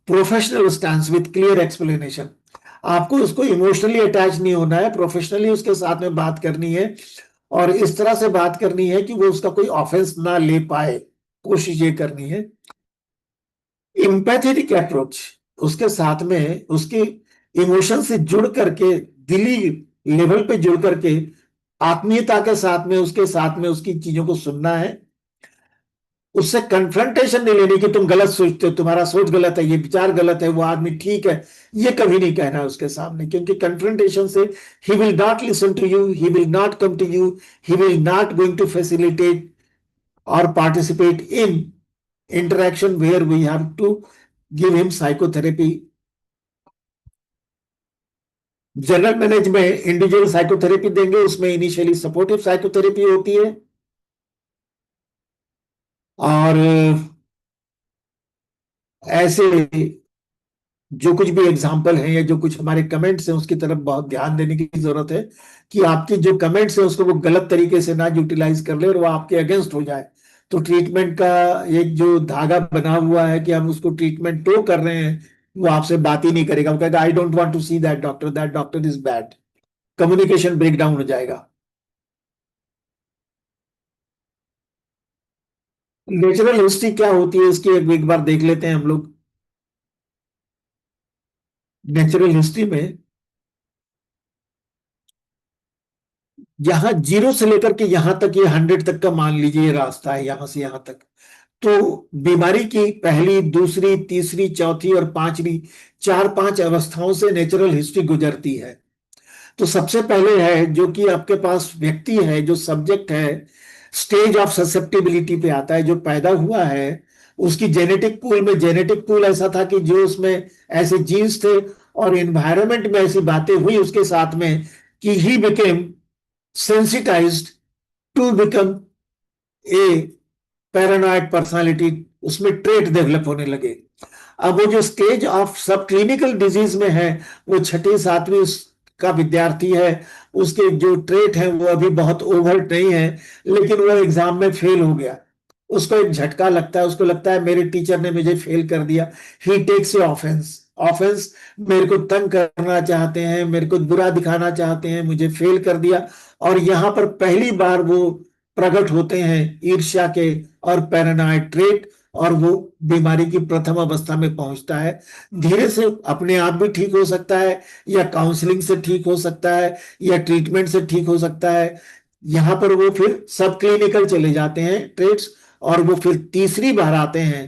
Professional stance with clear explanation. आपको उसको इमोशनली अटैच नहीं होना है, प्रोफेशनली उसके साथ में बात करनी है और इस तरह से बात करनी है कि वो उसका कोई ऑफेंस ना ले पाए, कोशिश ये करनी है। एम्पैथेटिक अप्रोच, उसके साथ में उसके इमोशन से जुड़ करके, दिली लेवल पे जुड़ करके, आत्मीयता के साथ में उसकी चीजों को सुनना है। उससे कन्फ्रंटेशन नहीं लेनी कि तुम गलत सोचते हो, तुम्हारा सोच गलत है, ये विचार गलत है, वो आदमी ठीक है, ये कभी नहीं कहना उसके सामने, क्योंकि कन्फ्रंटेशन से he will not listen to you, he will not come to you, he will not going to facilitate और participate in interaction where we have to give him psychotherapy. General manage में individual psychotherapy देंगे, उसमें initially supportive psychotherapy होती है और ऐसे जो कुछ भी एग्जाम्पल है या जो कुछ हमारे कमेंट्स हैं उसकी तरफ बहुत ध्यान देने की जरूरत है कि आपके जो कमेंट्स हैं उसको वो गलत तरीके से ना यूटिलाइज कर ले और वो आपके अगेंस्ट हो जाए। तो ट्रीटमेंट का एक जो धागा बना हुआ है कि हम उसको ट्रीटमेंट तो कर रहे हैं, वो आपसे बात ही नहीं करेगा, वो कहेगा I don't want to see that doctor is bad, communication break down हो जाएगा। नेचुरल हिस्ट्री क्या होती है इसकी एक बार देख लेते हैं हम लोग। नेचुरल हिस्ट्री में यहां 0 से लेकर के यहां तक, ये 100 तक का मान लीजिए ये रास्ता है, यहां से यहां तक। तो बीमारी की पहली, दूसरी, तीसरी, चौथी और पांचवी, 4-5 अवस्थाओं से नेचुरल हिस्ट्री गुजरती है। तो सबसे पहले है जो कि आपके पास व्यक्ति है, जो सब्जेक्ट है, स्टेज ऑफ ससेप्टिबिलिटी पे आता है, जो पैदा हुआ है उसकी जेनेटिक पूल में, जेनेटिक पूल ऐसा था कि जो उसमें ऐसे जीन्स थे और एनवायरनमेंट में ऐसी बातें हुई उसके साथ में कि he became sensitized to become a paranoid personality, उसमें ट्रेट डेवलप होने लगे। अब वो जो stage of subclinical disease में है वो 6ठी-7वीं का विद्यार्थी है, उसके जो ट्रेट है वो अभी बहुत ओवर्ट नहीं है, लेकिन वो एग्जाम में फेल हो गया, उसको एक झटका लगता है, उसको लगता है मेरे टीचर ने मुझे फेल कर दिया। ही टेक्स ए ऑफेंस, ऑफेंस, मेरे को तंग करना चाहते हैं, मेरे को बुरा दिखाना चाहते हैं, मुझे फेल कर दिया। और यहां पर पहली बार वो प्रकट होते हैं ईर्ष्या के और पैरानॉइड ट्रेट, और वो बीमारी की प्रथम अवस्था में पहुंचता है। धीरे से अपने आप भी ठीक हो सकता है, या काउंसलिंग से ठीक हो सकता है, या ट्रीटमेंट से ठीक हो सकता है। यहां पर वो फिर सब क्लिनिकल चले जाते हैं ट्रेट्स, और वो फिर तीसरी बार आते हैं।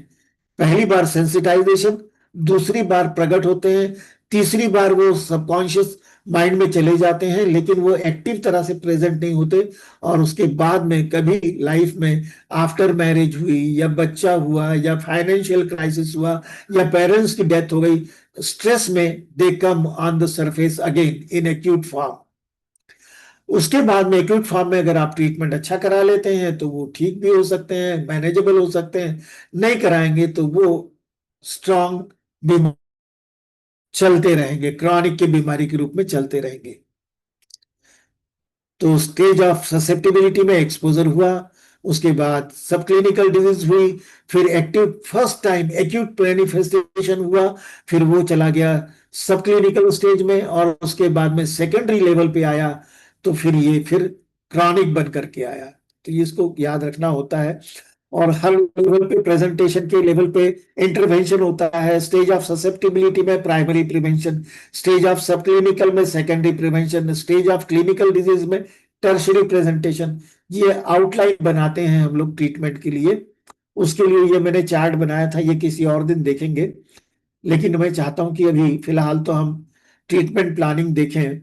पहली बार सेंसिटाइजेशन, दूसरी बार प्रकट होते हैं, तीसरी बार वो सबकॉन्शियस माइंड में चले जाते हैं, लेकिन वो एक्टिव तरह से प्रेजेंट नहीं होते। और उसके बाद में कभी लाइफ में आफ्टर मैरिज हुई, या बच्चा हुआ, या फाइनेंशियल क्राइसिस हुआ, या पेरेंट्स की डेथ हो गई, स्ट्रेस में they come on the surface again in acute form. उसके बाद में एक्यूट फॉर्म में अगर आप ट्रीटमेंट अच्छा करा लेते हैं तो वो ठीक भी हो सकते हैं, मैनेजेबल हो सकते हैं। नहीं कराएंगे तो वो स्ट्रॉन्ग चलते रहेंगे, क्रॉनिक की बीमारी के रूप में चलते रहेंगे। तो स्टेज ऑफ ससेप्टिबिलिटी में एक्सपोजर हुआ, उसके बाद सब क्लिनिकल डिजीज हुई, फिर active first time acute manifestation हुआ, फिर वो चला गया सब क्लिनिकल स्टेज में, और उसके बाद में सेकेंडरी लेवल पे आया, तो फिर ये फिर क्रॉनिक बन करके आया। तो ये इसको याद रखना होता है। और हर लेवल पे, प्रेजेंटेशन के लेवल पे इंटरवेंशन होता है। स्टेज ऑफ ससेप्टिबिलिटी में प्राइमरी प्रिवेंशन, स्टेज ऑफ सब क्लिनिकल में secondary prevention, stage of clinical disease में टर्शरी प्रेजेंटेशन। ये आउटलाइन बनाते हैं हम लोग ट्रीटमेंट के लिए। उसके लिए ये मैंने चार्ट बनाया था, ये किसी और दिन देखेंगे, लेकिन मैं चाहता हूं कि अभी फिलहाल तो हम ट्रीटमेंट प्लानिंग देखें।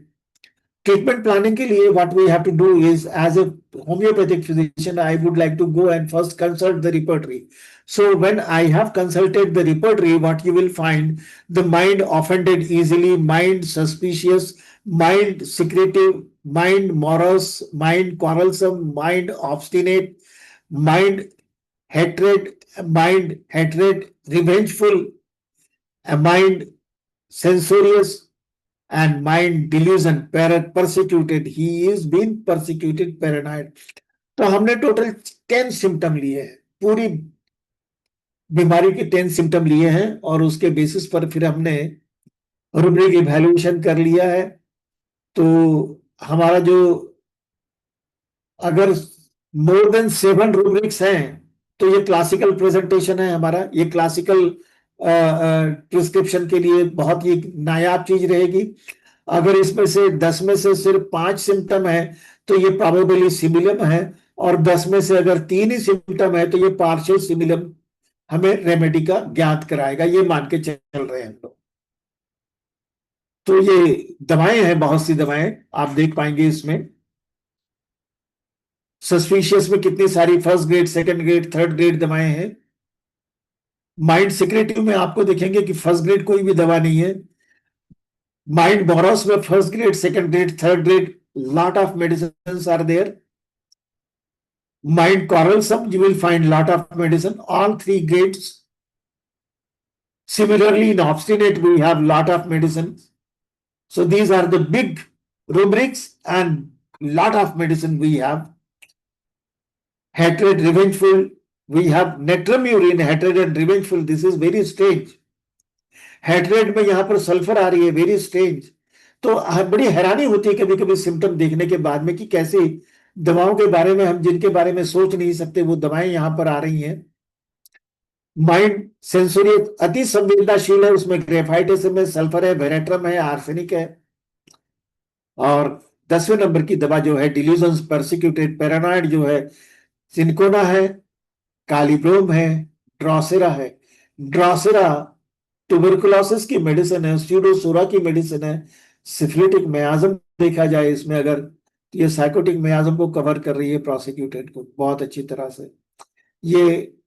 ट्रीटमेंट प्लानिंग के लिए what we have to do is, as a homeopathic physician, I would like to go and first consult the repertory. So when I have consulted the repertory, what you will find: the mind offended easily, mind suspicious, mind secretive, mind morose, mind quarrelsome, mind obstinate, mind hatred, revengeful, a mind censorious, and mind delusion, persecuted. He is being persecuted, paranoid. तो हमने total 10 symptom लिए हैं, पूरी बीमारी के 10 symptom लिए हैं, और उसके बेसिस पर फिर हमने रूब्रिक इवैल्यूएशन कर लिया है। तो हमारा जो, अगर मोर देन 7 रूब्रिक्स हैं तो ये क्लासिकल प्रेजेंटेशन है हमारा। ये क्लासिकल प्रिस्क्रिप्शन के लिए बहुत ही नायाब चीज रहेगी। अगर इसमें से 10 में से सिर्फ 5 सिम्टम है तो ये प्रोबेबली सिमिलम है, और 10 में से अगर 3 ही सिम्टम है तो ये पार्शियल सिमिलम हमें रेमेडी का ज्ञात कराएगा, ये मान के चल रहे हैं हम लोग। तो ये दवाएं हैं, बहुत सी दवाएं आप देख पाएंगे इसमें। सस्पिशियस में कितनी सारी first grade, second grade, third grade दवाएं हैं। माइंड सिक्रेटिव में आपको देखेंगे कि फर्स्ट ग्रेड कोई भी दवा नहीं है। माइंड बोरस में first grade, second grade, third grade, lot of medicines are there. Mind quarrelsome, you will find lot of medicine, all 3 grades. Similarly, in obstinate, we have lot of medicines. So these are the big rubrics, and lot of medicine we have. Hatred, revengeful, we have natramurine, hatred and revengeful. This is very strange. Hatred में यहाँ पर sulphur आ रही है, very strange. तो बड़ी हैरानी होती है कभी कभी सिम्टम देखने के बाद में कि कैसे दवाओं के बारे में, हम जिनके बारे में सोच नहीं सकते, वो दवाएं यहाँ पर आ रही हैं। माइंड सेंसोरी अति संवेदनशील है, उसमें ग्रेफाइट में सल्फर है, वेरेट्रम है, आर्सेनिक है। और 10वें नंबर की दवा जो है डिल्यूजन्स, परसिक्यूटेड, पैरानॉइड जो है, सिनकोना है, कालीब्रोम है, ड्रोसेरा है। ड्रोसेरा ट्यूबरकुलोसिस की मेडिसिन है, स्यूडोसोरा की मेडिसिन है, सिफिलिटिक मियाज्म देखा जाए इसमें अगर, तो ये साइकोटिक मियाज्म को कवर कर रही है, प्रोसिक्यूटेड को बहुत अच्छी तरह से। ये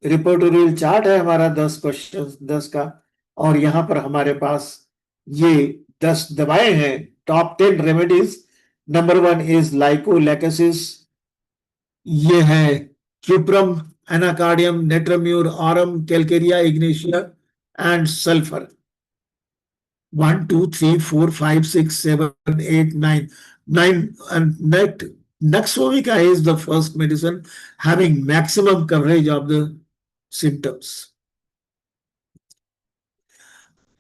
रिपोर्टोरियल चार्ट है हमारा 10 क्वेश्चन 10 का, और यहाँ पर हमारे पास ये 10 दवाएं हैं, टॉप 10 रेमेडीज। नंबर 1 इज लाइकोलैकेसिस, ये है cuprum, anacardium, natrum mur, aurum, calcarea, ignatia and sulphur. 1 2 3 4 5 6 7 8 9 and Naxovica is the first medicine having maximum coverage of the symptoms.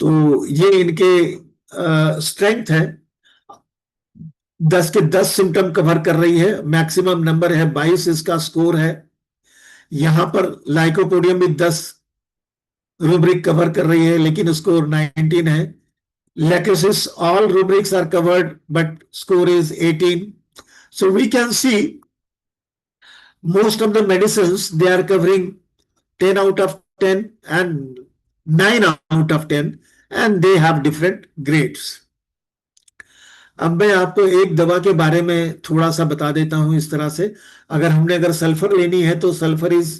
तो ये इनके स्ट्रेंथ है, 10 के 10 सिम्टम कवर कर रही है, मैक्सिमम नंबर है 22 इसका स्कोर है। यहां पर लाइकोपोडियम भी 10 रूब्रिक कवर कर रही है, लेकिन स्कोर 19 है। Lachesis, all rubrics are covered, but score is 18. So we can see most of the medicines, they are covering 10 out of 10 and 9 out of 10, and they have different grades. अब मैं आपको एक दवा के बारे में थोड़ा सा बता देता हूं इस तरह से। अगर सल्फर लेनी है तो sulphur is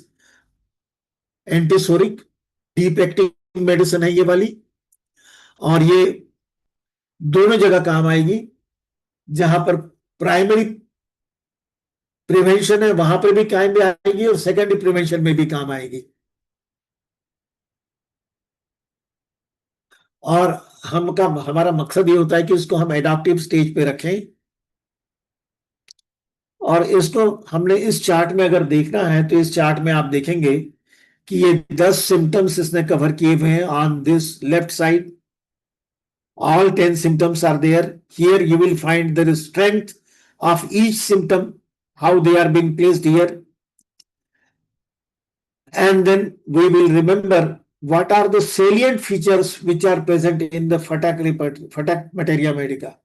antipsoric, deep acting medicine है ये वाली, और ये दोनों जगह काम आएगी। जहां पर प्राइमरी प्रिवेंशन है वहां पर भी काम में आएगी और सेकेंडरी प्रिवेंशन में भी काम आएगी। और हमारा मकसद ये होता है कि उसको हम एडाप्टिव स्टेज पे रखें। और इसको हमने इस चार्ट में अगर देखना है तो इस चार्ट में आप देखेंगे कि ये 10 सिम्टम्स इसने कवर किए हुए हैं on this left side. All 10 symptoms are there. Here you will find the strength of each symptom, how they are being placed here. And then we will remember what are the salient features which are present in the FATAC Materia Medica.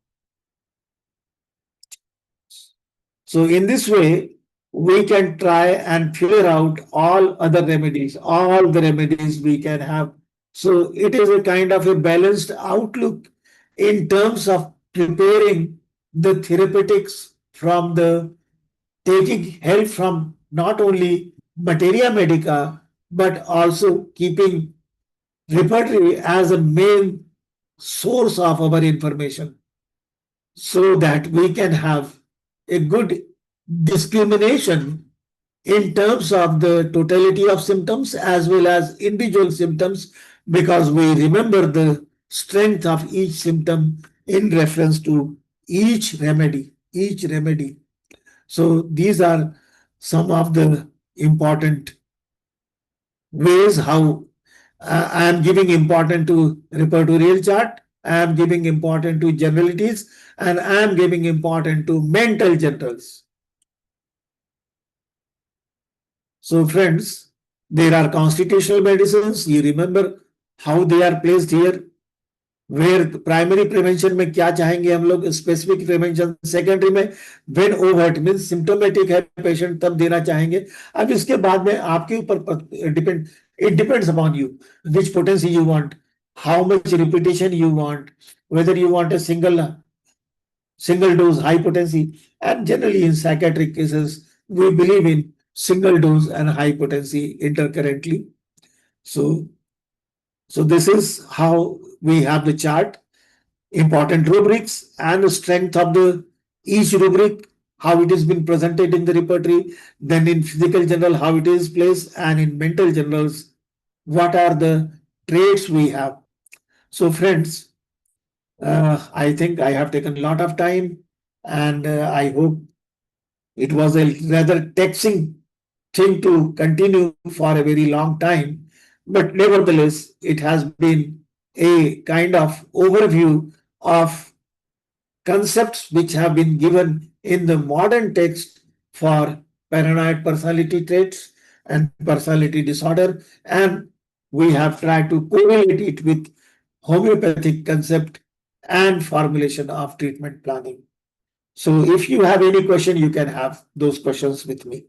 So in this way, we can try and figure out all other remedies, all the remedies we can have. So it is a kind of a balanced outlook in terms of preparing the therapeutics from the taking help from not only Materia Medica, but also keeping repertory as a main source of our information so that we can have a good discrimination in terms of the totality of symptoms as well as individual symptoms, because we remember the strength of each symptom in reference to each remedy. So these are some of the important ways how I am giving important to repertorial chart, I am giving important to generalities, and I am giving important to mental generals. So friends, there are constitutional medicines. You remember how they are placed here. Where primary prevention में क्या चाहेंगे हम लोग, specific prevention secondary में when overt means symptomatic है patient तब देना चाहेंगे। अब इसके बाद में आपके ऊपर it depends upon you which potency you want, how much repetition you want, whether you want a single dose high potency, and generally in psychiatric cases we believe in single dose and high potency intercurrently. So this is how we have the chart, important rubrics and the strength of the each rubric, how it has been presented in the repertory, then in physical journal how it is placed, and in mental journals what are the traits we have. So friends, I think I have taken a lot of time, and I hope it was a rather taxing thing to continue for a very long time, but nevertheless it has been a kind of overview of concepts which have been given in the modern text for paranoid personality traits and personality disorder, and we have tried to correlate it with homeopathic concept and formulation of treatment planning. So if you have any question, you can have those questions with me.